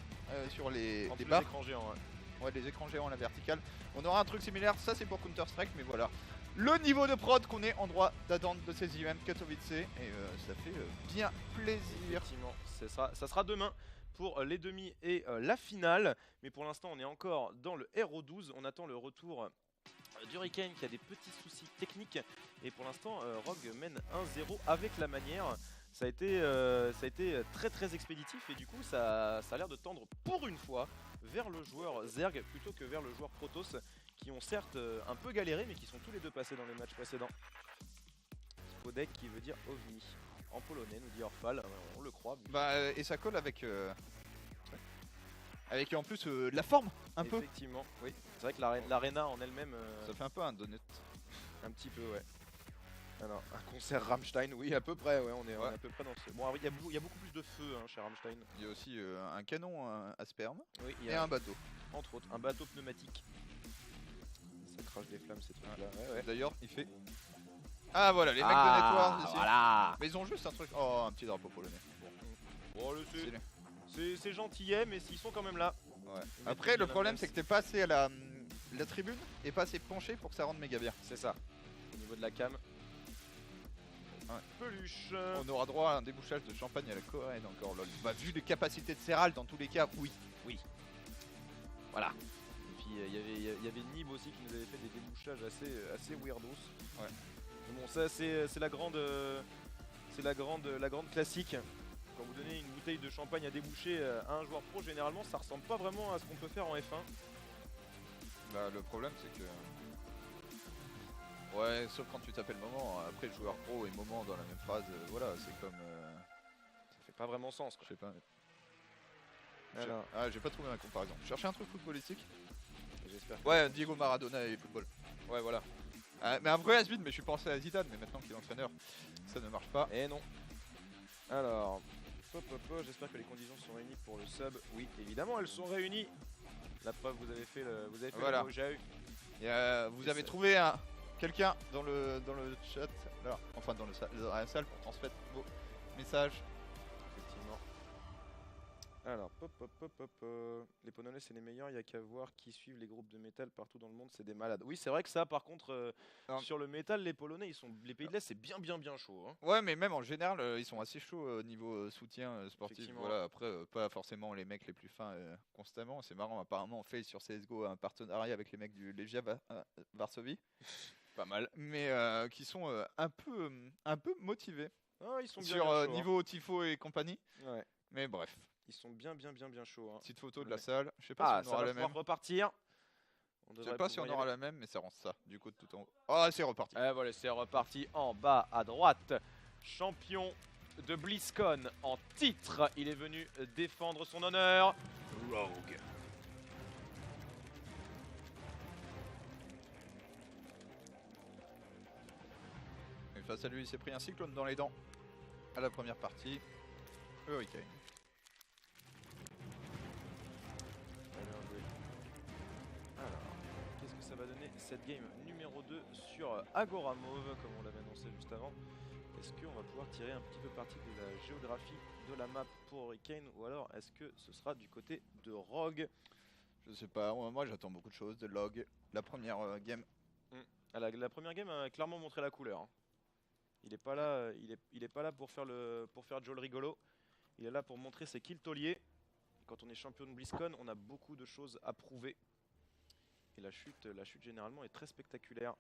sur les barres. Les écrans géants, ouais, les écrans géants à la verticale. On aura un truc similaire, ça c'est pour Counter Strike, mais voilà. Le niveau de prod qu'on est en droit d'attendre de ces events Katowice, et ça fait bien plaisir. Effectivement, ça sera demain pour les demi et la finale. Mais pour l'instant on est encore dans le RO12, on attend le retour d'Hurricane qui a des petits soucis techniques. Et pour l'instant Rogue mène 1-0 avec la manière. Ça a été très très expéditif et du coup ça a l'air de tendre pour une fois vers le joueur Zerg plutôt que vers le joueur Protoss qui ont certes un peu galéré mais qui sont tous les deux passés dans les matchs précédents. Spodek qui veut dire OVNI en polonais, nous dit Orfal, on le croit. Bah et ça colle avec en plus la forme un peu. Effectivement, oui. C'est vrai que l'arena en elle-même... Ça fait un peu un donut. Un petit peu, ouais. Alors, un concert Rammstein, oui, à peu près, ouais, on est à peu près dans ce... Bon, il y a beaucoup plus de feu chez Rammstein. Il y a aussi un canon à sperme et un bateau. Entre autres, un bateau pneumatique. Ça crache des flammes, ces trucs-là. Ouais. D'ailleurs, il fait... Ah voilà, les mecs de Network ici. Voilà. Mais ils ont juste un truc... Oh, un petit drapeau polonais. Bon, c'est gentillet, mais ils sont quand même là. Ouais. Après, le problème, c'est que t'es pas assez à la tribune et pas assez penché pour que ça rende méga bien. C'est ça. Au niveau de la cam. Ouais. Peluche. On aura droit à un débouchage de champagne à la Corée encore lol. Bah, vu les capacités de Serral dans tous les cas, oui. Voilà. Et puis il y avait Nib aussi qui nous avait fait des débouchages assez weirdos. Ouais. Mais bon, ça c'est la grande classique. Quand vous donnez une bouteille de champagne à déboucher à un joueur pro, généralement ça ressemble pas vraiment à ce qu'on peut faire en F1. Bah le problème c'est que... Ouais, sauf quand tu t'appelles Moment, après le joueur pro et Moment dans la même phrase, voilà, c'est comme... Ça fait pas vraiment sens quoi. Je sais pas. Ah, j'ai pas trouvé ma comparaison. Je cherchais un truc footballistique. J'espère. Ouais, Diego Maradona et football. Ouais, voilà. Mais un vrai has-been, mais je suis pensé à Zidane, mais maintenant qu'il est entraîneur, ça ne marche pas. Et non. Alors, j'espère que les conditions sont réunies pour le sub. Oui, évidemment, elles sont réunies. La preuve, vous avez fait voilà. le JAU. Et vous avez trouvé quelqu'un dans le chat, là, enfin dans la salle pour transmettre vos messages. Effectivement. Alors, les Polonais c'est les meilleurs, il n'y a qu'à voir qui suivent les groupes de métal partout dans le monde, c'est des malades. Oui, c'est vrai que ça, par contre, sur le métal, les Polonais, les pays de l'Est, c'est bien chaud. Hein. Ouais, mais même en général, ils sont assez chauds au niveau soutien sportif. Voilà, après, pas forcément les mecs les plus fins constamment. C'est marrant, apparemment, on fait sur CSGO un partenariat avec les mecs du Legia Varsovie. Pas mal. Mais qui sont un peu motivés. Ah, ils sont bien sur chauds, niveau tifo et compagnie. Ouais. Mais bref. Ils sont bien chauds. Hein. Petite photo de la salle. Je sais pas si on aura la même. Repartir. Je sais pas si on aura la même, mais ça rend ça. Du coup, tout en haut. Oh, c'est reparti. Voilà, c'est reparti en bas à droite. Champion de BlizzCon en titre. Il est venu défendre son honneur. Rogue. Et face à lui, il s'est pris un cyclone dans les dents. À la première partie. Hurricane. Ça va donner cette game numéro 2 sur Agora Mauve comme on l'avait annoncé juste avant. Est-ce qu'on va pouvoir tirer un petit peu parti de la géographie de la map pour Hurricane ou alors est-ce que ce sera du côté de Rogue? Je sais pas, moi j'attends beaucoup de choses de Log. La première game. La première game a clairement montré la couleur. Hein. Il est pas là, il est pas là pour faire Joe le rigolo. Il est là pour montrer ses kills tauliers. Quand on est champion de BlizzCon, on a beaucoup de choses à prouver. Et la chute généralement est très spectaculaire.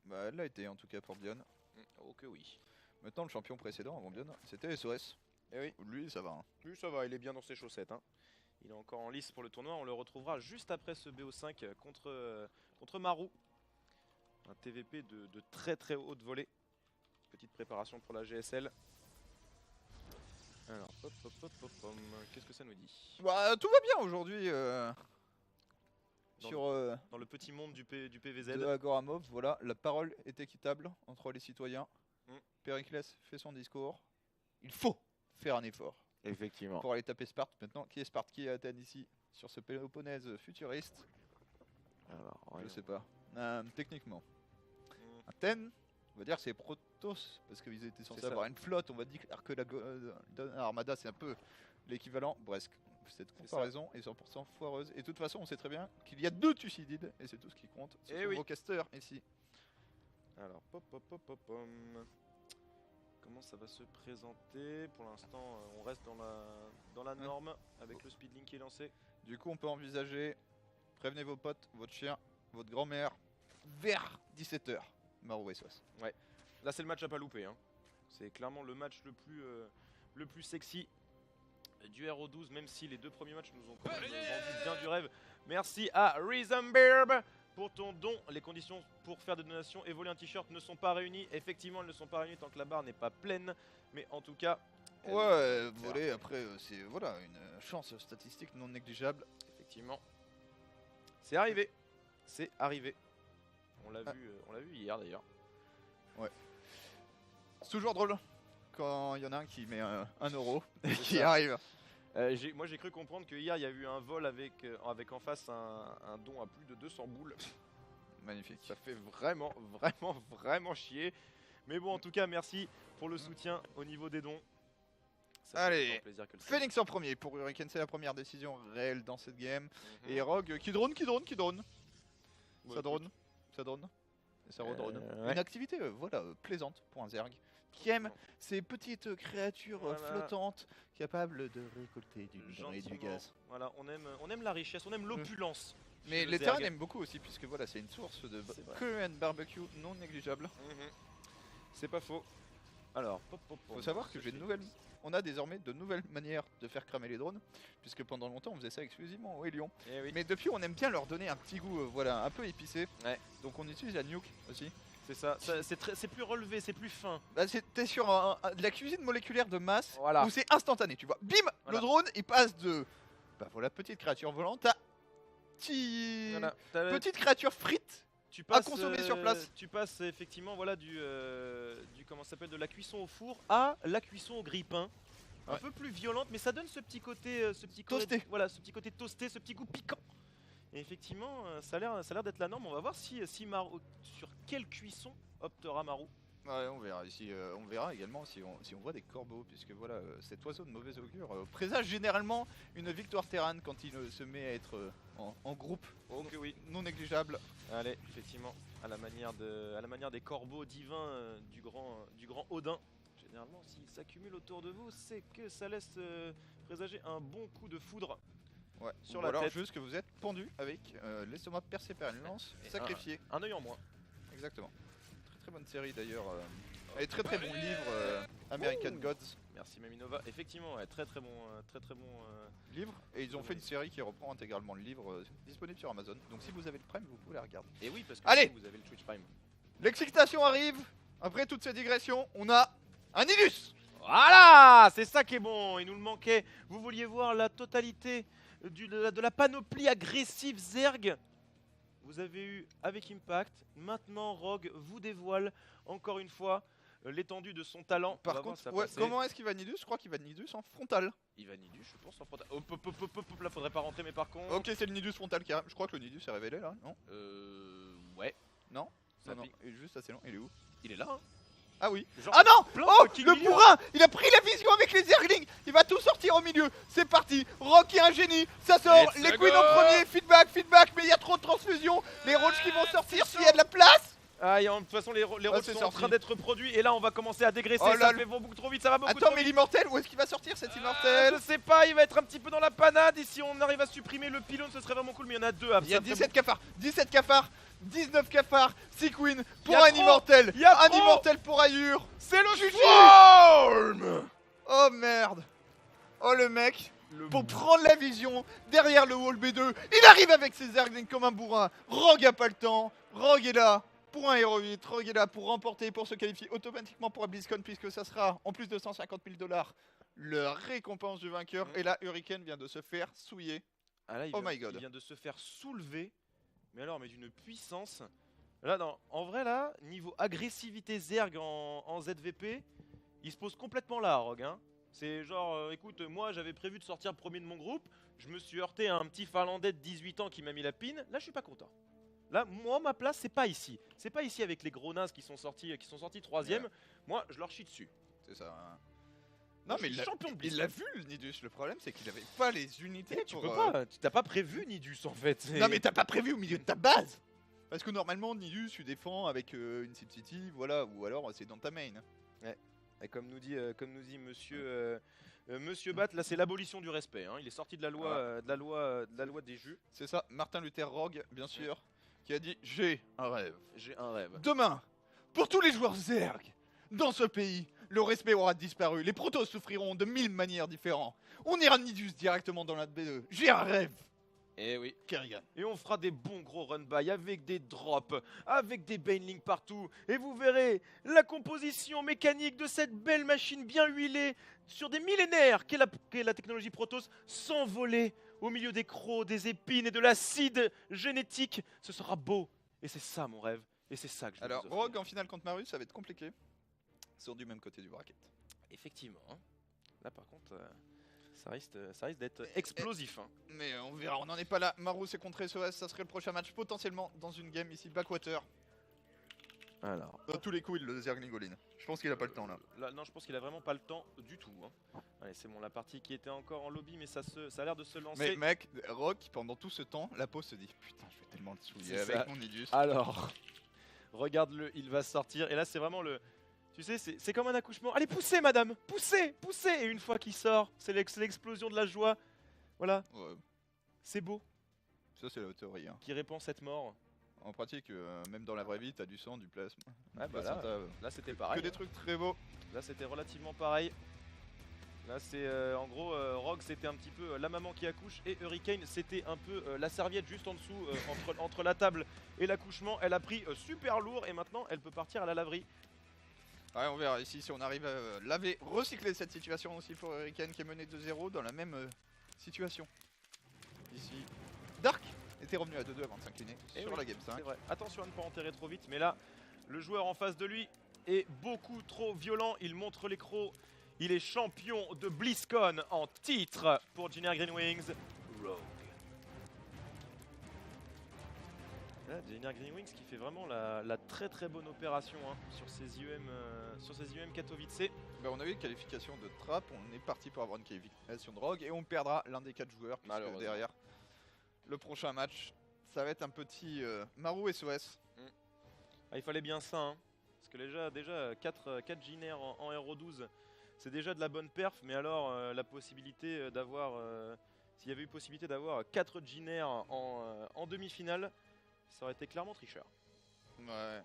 Bah elle l'a été en tout cas pour Bion. Ok oui. Maintenant le champion précédent avant Bion, c'était SOS. Et oui. Lui ça va. Hein. Lui ça va, il est bien dans ses chaussettes. Hein. Il est encore en lice pour le tournoi. On le retrouvera juste après ce BO5 contre Marou. Un TVP de très très haute volée. Petite préparation pour la GSL. Alors, qu'est-ce que ça nous dit? Bah, tout va bien aujourd'hui dans le petit monde du PVZ. De Agoramov, voilà, la parole est équitable entre les citoyens. Périclès fait son discours. Il faut faire un effort. Effectivement. Pour aller taper Sparte. Maintenant, qui est Sparte? Qui est Athènes ici? Sur ce Péloponnèse futuriste? Alors, je sais pas. Techniquement. Athènes, on va dire que c'est Protoss, parce qu'ils étaient censés avoir une flotte, on va dire que l'Armada c'est un peu l'équivalent. Bref, cette comparaison est 100% foireuse. Et de toute façon, on sait très bien qu'il y a 2 Thucydides, et c'est tout ce qui compte. Ce sont vos casters ici. Alors, comment ça va se présenter? Pour l'instant, on reste dans la norme avec le speedlink qui est lancé. Du coup, on peut envisager, prévenez vos potes, votre chien, votre grand-mère, vers 17 h. Marou et SOS. Ouais, là c'est le match à pas louper. Hein. C'est clairement le match le plus sexy du RO12, même si les 2 premiers matchs nous ont quand même vendu bien du rêve. Merci à Reasonberb pour ton don. Les conditions pour faire des donations et voler un t-shirt ne sont pas réunies. Effectivement, elles ne sont pas réunies tant que la barre n'est pas pleine. Mais en tout cas... Ouais, voler après, c'est voilà, une chance statistique non négligeable. Effectivement. C'est arrivé. C'est arrivé. On l'a vu hier d'ailleurs. Ouais. C'est toujours drôle quand il y en a un qui met 1 euro et qui arrive. Moi j'ai cru comprendre que hier il y a eu un vol avec en face un don à plus de 200 boules. Magnifique. Ça fait vraiment chier. Mais bon, en tout cas, merci pour le soutien au niveau des dons. Ça allez, Phoenix en premier pour Hurricane, c'est la première décision réelle dans cette game. Et Rogue qui drone. Ouais, ça drone. Et ça redrone. Une activité plaisante pour un Zerg qui aime ces petites créatures flottantes capables de récolter du minerai et du gaz. Voilà, on aime la richesse, on aime l'opulence. Mais les Terran aiment beaucoup aussi, puisque voilà, c'est une source de Korean barbecue non négligeable. C'est pas faux. Alors, faut savoir que on a désormais de nouvelles manières de faire cramer les drones, puisque pendant longtemps on faisait ça exclusivement au Hélion. Mais depuis on aime bien leur donner un petit goût un peu épicé. Donc on utilise la nuke aussi. C'est ça, c'est plus relevé, c'est plus fin. Bah, t'es sur de la cuisine moléculaire de masse où c'est instantané, tu vois. Bim, le drone il passe de petite créature volante à petite créature frite à consommer sur place. Tu passes effectivement du comment ça s'appelle, de la cuisson au four à la cuisson au grille-pain. Un peu plus violente, mais ça donne ce petit côté toasté. Voilà, ce petit côté toasté, ce petit goût piquant. Et effectivement, ça a l'air d'être la norme. On va voir si Marou, sur quelle cuisson optera Marou. Ouais, on verra ici. On verra également si on voit des corbeaux, puisque voilà, cet oiseau de mauvais augure présage généralement une victoire Terran quand il se met à être en groupe. Ok, oui, non négligeable. Allez, effectivement, à la manière des corbeaux divins du grand Odin. Généralement, s'ils s'accumulent autour de vous, c'est que ça laisse présager un bon coup de foudre. Ouais, sur la tête. Juste que vous êtes pendu avec l'estomac percé par une lance, sacrifié. Un œil en moins. Exactement. Très bonne série d'ailleurs. Et très bon livre, American Gods. Merci Maminova. Effectivement, très bon livre. Et ils ont fait une série qui reprend intégralement le livre, disponible sur Amazon. Donc si vous avez le Prime, vous pouvez la regarder. Et oui, parce que vous avez le Twitch Prime. L'excitation arrive. Après toutes ces digressions, on a un Nidus. Voilà, c'est ça qui est bon. Il nous le manquait. Vous vouliez voir la totalité de la panoplie agressive Zerg. Vous avez eu avec Impact. Maintenant, Rogue vous dévoile encore une fois l'étendue de son talent. Par contre, comment est-ce qu'il va Nidus? Je crois qu'il va Nidus en frontal. Il va Nidus, je pense, en frontal. Là, faudrait pas rentrer, mais par contre. Ok, c'est le Nidus frontal qui arrive. Je crois que le Nidus est révélé là, non? Ouais. Non, il est juste assez long. Il est où? Il est là, hein. Ah oui. Ah non! Oh, le bourrin! Il a pris la vision avec les Zerglings! Il va tout sortir au milieu! C'est parti! Rock est un génie! Ça sort! Les Queens en premier! Feedback! Mais il y a trop de transfusion! Les Roach qui vont sortir s'il y a de la place! Ah, de toute façon, les rôles sont en train d'être produits. Et là, on va commencer à dégraisser. Ça fait beaucoup trop vite, ça va beaucoup trop vite. Attends, mais l'immortel, où est-ce qu'il va sortir cet immortel? Je sais pas, il va être un petit peu dans la panade. Et si on arrive à supprimer le pylône, ce serait vraiment cool. Mais il y en a deux. Il y a 17 cafards, 17 cafards, 19 cafards, 6 queens pour un immortel. Un immortel pour Ayur. C'est le Storm. Oh merde. Oh le mec. Pour prendre la vision derrière le wall B2, il arrive avec ses Zerglings comme un bourrin. Rogue a pas le temps, Rogue est là pour un héros 8, Rogue est là pour remporter, pour se qualifier automatiquement pour la BlizzCon puisque ça sera en plus de 150 000 $, le récompense du vainqueur. Et là, Hurricane vient de se faire souiller. Ah là, il vient de se faire soulever, mais d'une puissance. Là, en vrai, là, niveau agressivité Zerg en ZVP, il se pose complètement là, Rogue. Hein. C'est genre, écoute, moi j'avais prévu de sortir premier de mon groupe, je me suis heurté à un petit Finlandais de 18 ans qui m'a mis la pine, là je suis pas content. Là, moi, ma place, c'est pas ici. C'est pas ici avec les gros nazes qui sont sortis troisième. Ouais. Moi, je leur chie dessus. C'est ça. Hein. Non, mais il l'a vu, le Nidus. Le problème, c'est qu'il avait pas les unités. Tu peux pas. Tu t'as pas prévu Nidus en fait. Non, mais t'as pas prévu au milieu de ta base. Parce que normalement, Nidus, tu défends avec une SimCity, voilà, ou alors c'est dans ta main. Ouais. Et comme nous dit Monsieur Bat, là c'est l'abolition du respect. Hein. Il est sorti de la loi, de la loi des jus. C'est ça. Martin Luther Rogue, bien sûr, qui a dit j'ai un rêve. J'ai un rêve. Demain, pour tous les joueurs Zerg dans ce pays, le respect aura disparu. Les protos souffriront de 1000 manières différentes. On ira Nidus directement dans la B2. J'ai un rêve. Eh oui, Kerrigan. Et on fera des bons gros run-by avec des drops, avec des banelings partout. Et vous verrez la composition mécanique de cette belle machine bien huilée sur des millénaires qu'est la technologie Protoss s'envoler au milieu des crocs, des épines et de l'acide génétique. Ce sera beau. Et c'est ça mon rêve. Et c'est ça que je veux. Alors, Rogue en finale contre Marus, ça va être compliqué. Ils sont du même côté du bracket. Effectivement. Hein. Là par contre... Ça risque d'être explosif. Hein. Mais on verra, on n'en est pas là. Marus est contre SOS, ça serait le prochain match potentiellement dans une game ici, Backwater. Alors. Dans tous les coups, il le Zergling all-in. Je pense qu'il a pas le temps là. Non, je pense qu'il a vraiment pas le temps du tout. Hein. Allez, c'est bon, la partie qui était encore en lobby, mais ça a l'air de se lancer. Mais mec, Rock, pendant tout ce temps, la pause se dit putain, je vais tellement le souiller avec mon Nidus. Alors, regarde-le, il va sortir. Et là, c'est vraiment le. Tu sais, c'est comme un accouchement. Allez, poussez, madame, poussez. Et une fois qu'il sort, c'est l'explosion de la joie. Voilà. Ouais. C'est beau. Ça, c'est la théorie. Hein. Qui répand cette mort. En pratique, même dans la vraie vie, t'as du sang, du plasma. Ouais, bah là c'était pareil. Que des trucs très beaux. Là, c'était relativement pareil. Là, c'est en gros, Rogue, c'était un petit peu la maman qui accouche. Et Hurricane, c'était un peu la serviette juste en dessous, entre la table et l'accouchement. Elle a pris super lourd et maintenant, elle peut partir à la laverie. Ouais, on verra ici si on arrive à laver, recycler cette situation aussi pour Hurricane qui est mené 2-0 dans la même situation. Ici, Dark était revenu à 2-2 avant de s'incliner sur la game 5. C'est vrai. Attention à ne pas enterrer trop vite, mais là, le joueur en face de lui est beaucoup trop violent. Il montre les crocs. Il est champion de BlizzCon en titre pour Jynere Greenwings. Rogue. Là, Jynere Greenwings qui fait vraiment la très très bonne opération hein, sur ces IEM Katowice. Bah, on a eu une qualification de trap, on est parti pour avoir une qualification de Rogue et on perdra l'un des 4 joueurs puisque derrière le prochain match ça va être un petit Maru SOS. Ah, il fallait bien ça hein, parce que déjà 4 Jynere en RO12 c'est déjà de la bonne perf, mais alors la possibilité d'avoir s'il y avait eu possibilité d'avoir 4 Jynere en demi-finale, ça aurait été clairement tricheur. Ouais.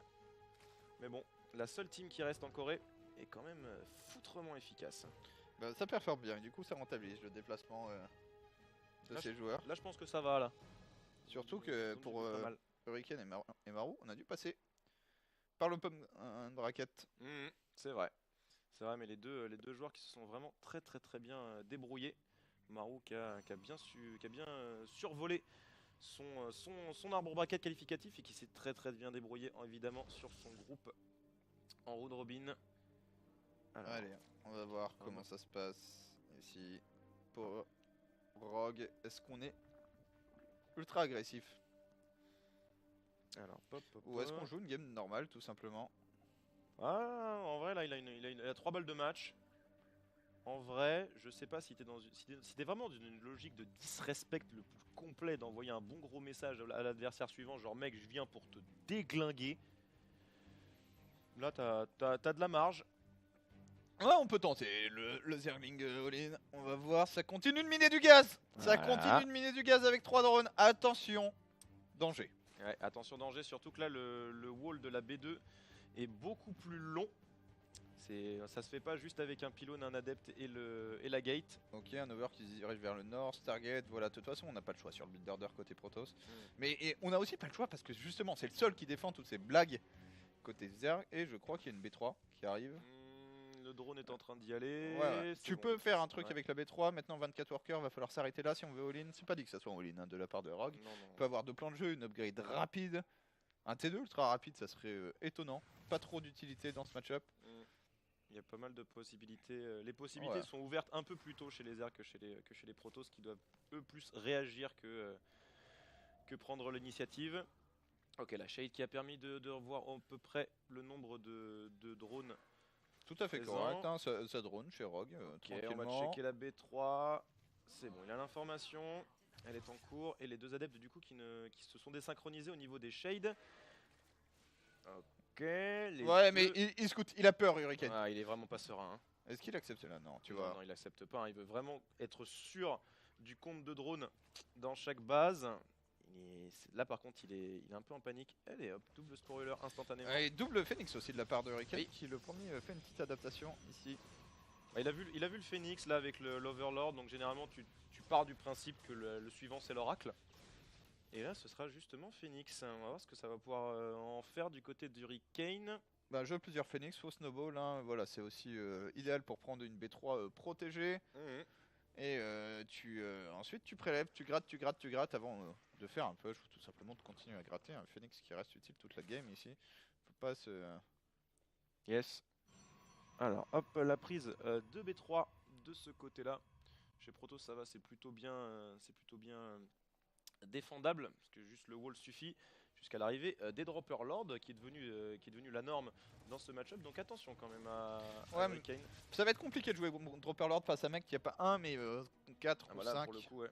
Mais bon, la seule team qui reste en Corée est quand même foutrement efficace. Bah, ça performe bien, du coup ça rentabilise le déplacement de ces joueurs. Là je pense que ça va là. Surtout que pour Hurricane et Maru, on a dû passer par le pump bracket. C'est vrai. C'est vrai, mais les deux joueurs qui se sont vraiment très bien débrouillés. Maru qui a bien survolé son arbre bracket qualificatif et qui s'est très bien débrouillé évidemment sur son groupe en round robin. Alors, allez, on va voir comment ça se passe ici pour Rogue. Est-ce qu'on est ultra agressif? Alors, ou est-ce qu'on joue une game normale tout simplement? Ah, en vrai là il a 3 balles de match. En vrai, je sais pas si t'es vraiment dans une logique de disrespect le plus complet, d'envoyer un bon gros message à l'adversaire suivant, genre mec je viens pour te déglinguer. Là, t'as de la marge. Ouais, on peut tenter le Zergling all-in. On va voir, ça continue de miner du gaz. Ça continue de miner du gaz avec 3 drones. Attention, danger. Ouais, attention, danger, surtout que là, le wall de la B2 est beaucoup plus long. Ça se fait pas juste avec un pylône, un adepte et la gate. Ok, un over qui se dirige vers le nord, Stargate, voilà, de toute façon on n'a pas le choix sur le build order côté Protoss. Mais on a aussi pas le choix parce que justement c'est le seul qui défend toutes ces blagues côté Zerg. Et je crois qu'il y a une B3 qui arrive. Le drone est en train d'y aller. Ouais. Tu peux faire un truc avec la B3, maintenant 24 workers, va falloir s'arrêter là si on veut all-in. C'est pas dit que ça soit all-in de la part de Rogue. On peut avoir 2 plans de jeu, une upgrade rapide. Un T2 ultra rapide, ça serait étonnant. Pas trop d'utilité dans ce match-up. Il y a pas mal de possibilités. Les possibilités sont ouvertes un peu plus tôt chez les Zerg que chez les Protoss qui doivent eux plus réagir que prendre l'initiative. Ok, la Shade qui a permis de revoir à peu près le nombre de drones. Tout à fait correct, hein, ça drone chez Rogue. On va checker la B3. C'est bon, il a l'information. Elle est en cours. Et les 2 adeptes du coup qui se sont désynchronisés au niveau des Shades. Ok. Mais il scout, il a peur, Hurricane. Il est vraiment pas serein. Hein. Est-ce qu'il accepte là? Non, tu vois. Non, il accepte pas. Hein. Il veut vraiment être sûr du compte de drones dans chaque base. Là par contre il est un peu en panique. Allez hop, double spoiler instantanément. Et double Phoenix aussi de la part de Hurricane qui le premier fait une petite adaptation ici. Il a vu le Phoenix là avec l'Overlord, donc généralement tu pars du principe que le suivant c'est l'Oracle. Et là ce sera justement Phoenix. On va voir ce que ça va pouvoir en faire du côté d'Hurricane. Bah, je veux plusieurs Phoenix, faux snowball, hein. Voilà, c'est aussi idéal pour prendre une B3 protégée. Et ensuite tu prélèves, tu grattes avant de faire un push ou tout simplement de continuer à gratter. Un Phoenix qui reste utile toute la game ici. Faut pas se... Yes. Alors hop, la prise de B3 de ce côté là. Chez Protoss ça va, c'est plutôt bien défendable parce que juste le wall suffit jusqu'à l'arrivée des Dropper Lord qui est devenu la norme dans ce match-up. Donc attention quand même à Hurricane. Ça va être compliqué de jouer Dropper Lord face à un mec qui a pas 1 mais 4 ou 5. Pour le coup,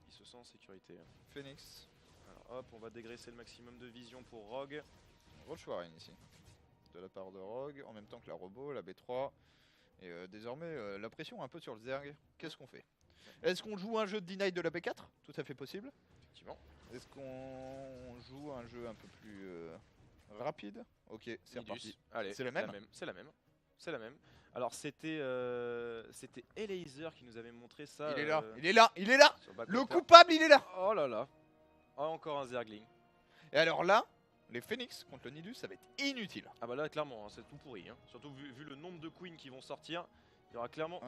il se sent en sécurité. Phoenix. Alors hop, on va dégraisser le maximum de vision pour Rogue. Gros choix ici de la part de Rogue en même temps que la robot, la B3. Et désormais la pression un peu sur le Zerg. Qu'est-ce qu'on fait? Est-ce qu'on joue un jeu de deny de la B4? Tout à fait possible. Effectivement. Est-ce qu'on joue un jeu un peu plus rapide? Ok, c'est reparti. Allez, c'est la même. C'est la même. Alors c'était Elazer qui nous avait montré ça. Il est là. Le coupable, il est là. Oh là là. Encore un Zergling. Et alors là, les Phoenix contre le Nidus, ça va être inutile. Ah bah là, clairement, hein, c'est tout pourri. Hein. Surtout vu le nombre de queens qui vont sortir, il n'y aura clairement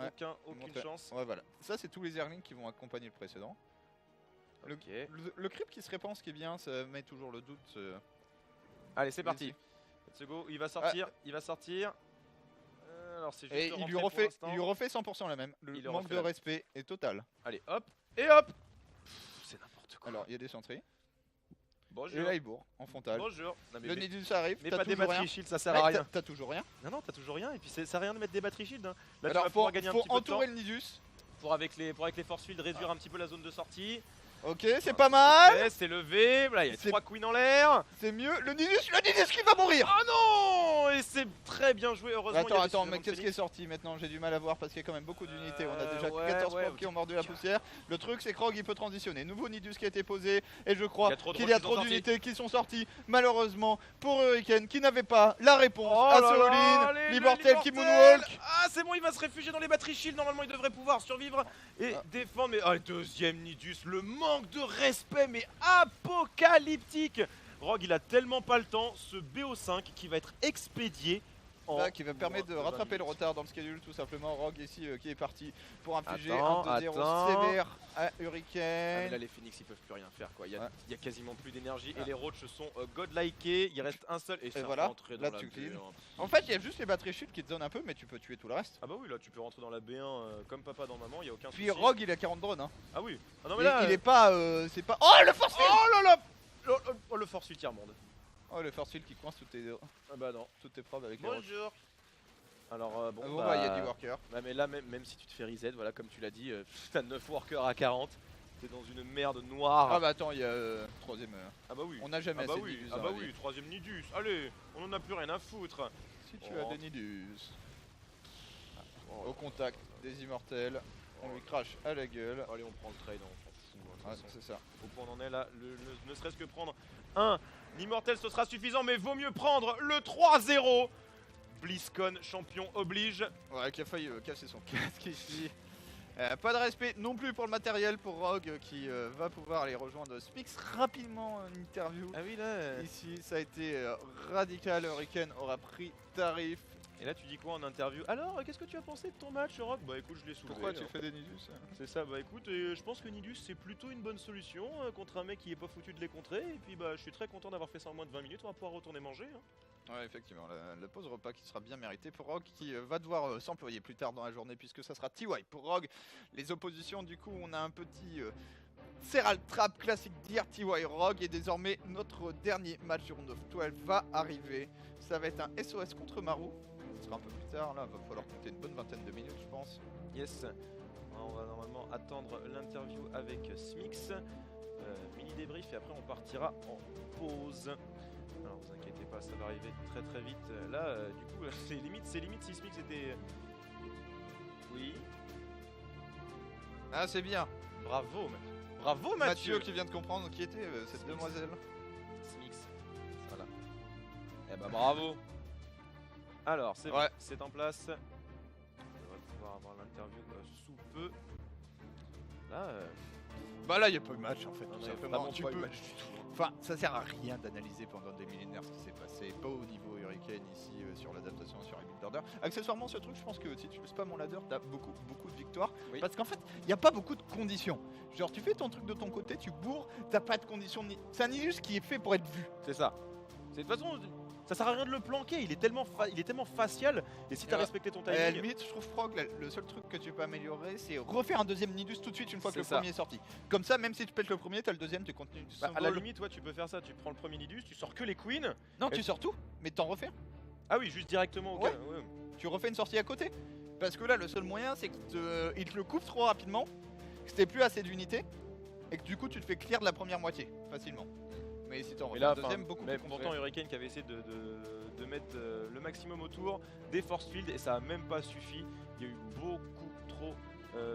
aucune chance. Ouais, voilà. Ça, c'est tous les Zerglings qui vont accompagner le précédent. Le creep qui se répand, ce qui est bien, ça met toujours le doute. Allez, c'est parti. Let's go. Il va sortir. Alors c'est juste et il lui refait 100% la même. Le manque de respect est total. Allez, hop. Et hop. C'est n'importe quoi. Alors, il y a des centrés. Bonjour. Et là, il bourre en frontal. Bonjour. Le Nidus arrive. Mais pas des battery shields, ça sert à rien. T'as toujours rien. Non, t'as toujours rien. Et puis ça sert à rien de mettre des battery shields. Hein. Là, alors, tu vas pouvoir gagner un petit peu de temps. Faut entourer le Nidus. Pour avec les force fields réduire un petit peu la zone de sortie. Ok, c'est pas mal. Okay, c'est levé. Voilà, il y a 3 queens en l'air. C'est mieux. Le Nidus qui va mourir. Oh non. Et c'est très bien joué. Heureusement. Attends, mais qu'est-ce qui est sorti maintenant? J'ai du mal à voir parce qu'il y a quand même beaucoup d'unités. On a déjà 14 points qui ont mordu la poussière. Le truc, c'est que Rogue il peut transitionner. Nouveau Nidus qui a été posé. Et je crois qu'il y a trop d'unités qui sont sorties. Malheureusement pour Hurricane qui n'avait pas la réponse à ce all-in. L'immortel qui moonwalk. Ah, c'est bon, il va se réfugier dans les battery shields. Normalement, il devrait pouvoir survivre et défendre. Mais deuxième Nidus, le manque de respect, mais apocalyptique. Rogue, il a tellement pas le temps. Ce BO5 qui va être expédié. Qui va permettre de rattraper le retard dans le schedule, tout simplement. Rogue ici qui est parti pour infliger un 2-0 sévère à Hurricane. Mais là, les Phoenix ils peuvent plus rien faire quoi. Il y a quasiment plus d'énergie et les Roach sont godlikés. Il reste un seul et voilà, là tu clean. En fait, il y a juste les batteries chutes qui te donnent un peu, mais tu peux tuer tout le reste. Ah bah oui, là tu peux rentrer dans la B1 comme papa dans maman, il y a aucun souci. Puis Rogue, il a 40 drones. Hein. Ah oui. Ah non mais là, il est pas, c'est pas. Oh le force! Oh là là! Oh le force tiers monde. Oh le force field qui coince toutes tes preuves avec les roches. Bonjour. Alors bon bah il y a du worker. Ouais, mais là même si tu te fais reset, voilà comme tu l'as dit, t'as 9 workers à 40. T'es dans une merde noire. Ah bah attends, il y a troisième. Ah bah oui. On n'a jamais assez oui. Nidus. Ah bah oui, troisième Nidus. Allez, on en a plus rien à foutre. Si tu as des Nidus. Au contact des immortels, on lui crache à la gueule. Allez, on prend le trade, on s'en fout. Ouais, c'est ça. Au point on en est là, ne serait-ce que prendre un immortel, ce sera suffisant, mais vaut mieux prendre le 3-0. BlizzCon, champion oblige. Ouais, qui a failli casser son casque ici. Pas de respect non plus pour le matériel pour Rogue qui va pouvoir aller rejoindre Spix rapidement en interview. Ah oui là. Ici ça a été radical, Hurricane aura pris tarif. Et là tu dis quoi en interview? Alors qu'est-ce que tu as pensé de ton match Rogue? Bah écoute je l'ai soulevé. Pourquoi tu fais des Nidus? C'est ça, bah écoute je pense que Nidus c'est plutôt une bonne solution contre un mec qui est pas foutu de les contrer. Et puis bah je suis très content d'avoir fait ça en moins de 20 minutes, on va pouvoir retourner manger. Ouais effectivement, la pause repas qui sera bien méritée pour Rogue qui va devoir s'employer plus tard dans la journée puisque ça sera TY pour Rogue. Les oppositions du coup on a un petit Serral Trap classique dire TY Rogue et désormais notre dernier match du Round of 12 va arriver. Ça va être un SOS contre Maru. Ce sera un peu plus tard, là, va falloir compter une bonne vingtaine de minutes je pense. Yes, on va normalement attendre l'interview avec Smix, mini débrief et après on partira en pause. Alors vous inquiétez pas, ça va arriver très très vite. Là, du coup, c'est limite si Smix était... Oui. Ah c'est bien. Bravo Mathieu. Bravo Mathieu. Qui vient de comprendre qui était cette demoiselle. Smix. Voilà. Eh bah bravo. Alors, c'est bon, c'est en place. On va pouvoir avoir l'interview sous peu. Là, bah là, il n'y a pas eu match en fait. Non, Tout simplement, tu peux... Enfin, ça sert à rien d'analyser pendant des millénaires ce qui s'est passé. Pas au niveau Hurricane ici sur l'adaptation sur les build order. Accessoirement, ce truc, je pense que si tu spams mon ladder, t'as beaucoup de victoires. Oui. Parce qu'en fait, il n'y a pas beaucoup de conditions. Genre, tu fais ton truc de ton côté, tu bourres, t'as pas de conditions. C'est un Nidus qui est fait pour être vu. C'est ça. C'est de toute façon. Ça sert à rien de le planquer, il est tellement facial et si t'as respecté ton timing... À la limite, je trouve Frog, le seul truc que tu peux améliorer, c'est refaire un deuxième Nidus tout de suite une fois que le premier est sorti. Comme ça, même si tu pètes le premier, t'as le deuxième, tu continues. À la limite, ouais, tu peux faire ça, tu prends le premier Nidus, tu sors que les queens... Non, tu sors tout, mais t'en refais. Ah oui, juste directement au cas. Ouais. Tu refais une sortie à côté. Parce que là, le seul moyen, c'est qu'il te le coupe trop rapidement, que t'aies plus assez d'unités, et que du coup, tu te fais clear de la première moitié, facilement. Mais si t'en refais un deuxième, beaucoup plus pourtant Hurricane qui avait essayé de mettre le maximum autour des force field et ça a même pas suffi. Il y a eu beaucoup trop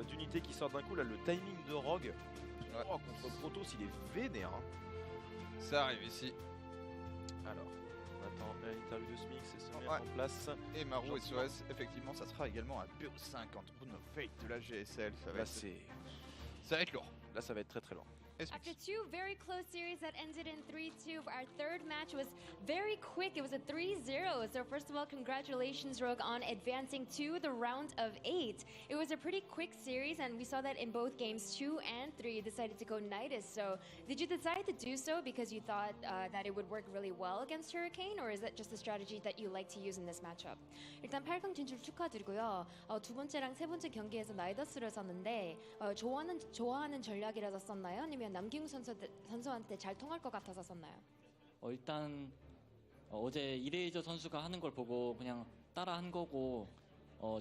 d'unités qui sortent d'un coup. Là le timing de Rogue contre Protoss il est vénère. Ça arrive ici. Alors on attend l'interview de Smix et se mettre en place. Et Maru SOS, effectivement ça sera également à BO5 contre Bruno Fate de la GSL. Ça va être lourd. Là ça va être très très lourd. After two very close series that ended in 3-2, our third match was very quick. It was a 3-0. So first of all, congratulations, Rogue, on advancing to the round of 8. It was a pretty quick series, and we saw that in both games 2 and 3, you decided to go Nidus. So did you decide to do so because you thought that it would work really well against Hurricane, or is that just a strategy that you like to use in this matchup? 일단 8강 진출 축하드리고요. 두 번째랑 세 번째 경기에서 나이더스를 썼는데 좋아하는 전략이라서 썼나요? 아니면 남기웅 선수한테 잘 통할 것 같아서 썼나요? 일단 어제 이레이저 선수가 하는 걸 보고 그냥 따라 한 거고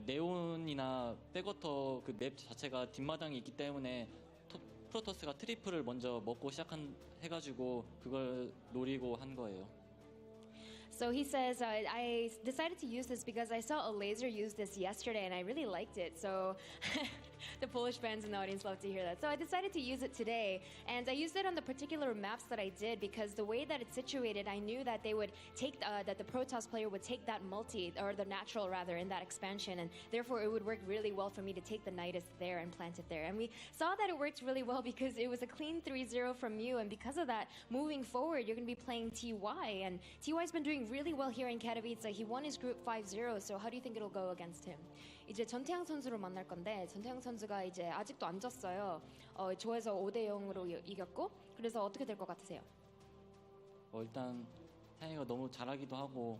네온이나 백워터 그 맵 자체가 뒷마당이 있기 때문에 프로토스가 트리플을 먼저 먹고 해가지고 그걸 노리고 한 거예요. So he says, I decided to use this because I saw a laser use this yesterday and I really liked it. So the Polish fans in the audience love to hear that. So I decided to use it today, and I used it on the particular maps that I did because the way that it's situated, I knew that they would take that the Protoss player would take that multi, or the natural rather, in that expansion, and therefore it would work really well for me to take the Nidus there and plant it there. And we saw that it worked really well because it was a clean 3-0 from you, and because of that, moving forward, you're going to be playing TY, and TY's been doing really well here in Katowice. He won his group 5-0, so how do you think it'll go against him? 이제 전태양 선수를 만날 건데 전태양 선수가 이제 아직도 안 졌어요. 조에서 5-0으로 이겼고 그래서 어떻게 될 것 같으세요? 일단 태양이가 너무 잘하기도 하고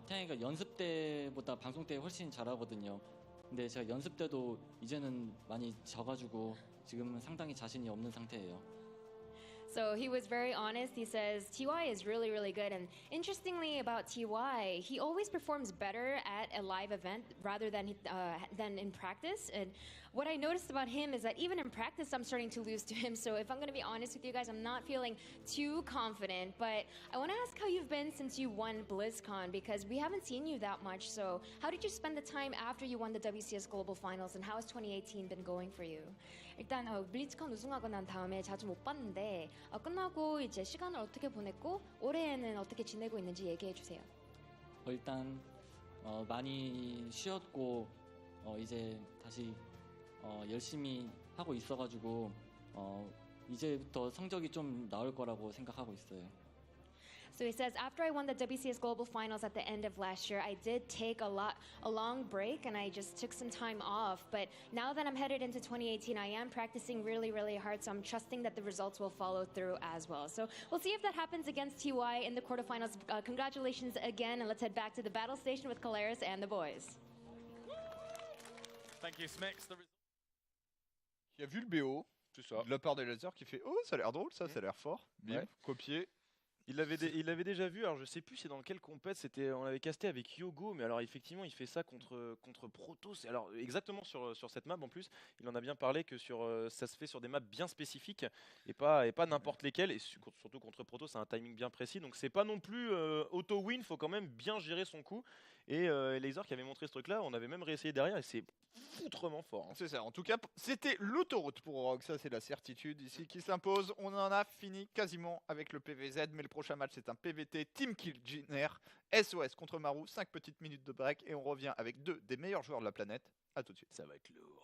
태양이가 연습 때보다 방송 때 훨씬 잘하거든요. 근데 제가 연습 때도 이제는 많이 져가지고 지금은 상당히 자신이 없는 상태예요. So he was very honest. He says TY is really, really good. And interestingly about TY, he always performs better at a live event rather than in practice. And what I noticed about him is that even in practice, I'm starting to lose to him. So if I'm going to be honest with you guys, I'm not feeling too confident. But I want to ask how you've been since you won BlizzCon, because we haven't seen you that much. So how did you spend the time after you won the WCS Global Finals, and how has 2018 been going for you? 일단 블리츠컨 우승하고 난 다음에 자주 못 봤는데 끝나고 이제 시간을 어떻게 보냈고 올해에는 어떻게 지내고 있는지 얘기해 주세요. 일단 많이 쉬었고 이제 다시 열심히 하고 있어가지고 이제부터 성적이 좀 나올 거라고 생각하고 있어요. So he says, after I won the WCS Global Finals at the end of last year, I did take a long break and I just took some time off. But now that I'm headed into 2018, I am practicing really, really hard. So I'm trusting that the results will follow through as well. So we'll see if that happens against TY in the quarterfinals. Congratulations again. And let's head back to the battle station with Caleres and the boys. Thank you, Smix. Il a vu le BO de la part des lasers qui fait oh, ça a l'air drôle, ça a l'air fort. Bim, copier. Il l'avait déjà vu, alors je sais plus c'est dans quel compète, on l'avait casté avec Yogo, mais alors effectivement il fait ça contre Protoss, alors exactement sur cette map en plus, il en a bien parlé que ça se fait sur des maps bien spécifiques et pas n'importe lesquelles, et surtout contre Protoss c'est un timing bien précis, donc c'est pas non plus auto-win, faut quand même bien gérer son coup, et Laser qui avait montré ce truc là, on avait même réessayé derrière et c'est foutrement fort. C'est ça, en tout cas c'était l'autoroute pour Rogue, ça c'est la certitude ici qui s'impose. On en a fini quasiment avec le PVZ, mais le prochain match c'est un PVT Team Killjoy SOS contre Maru, 5 petites minutes de break et on revient avec deux des meilleurs joueurs de la planète. A tout de suite. Ça va être lourd.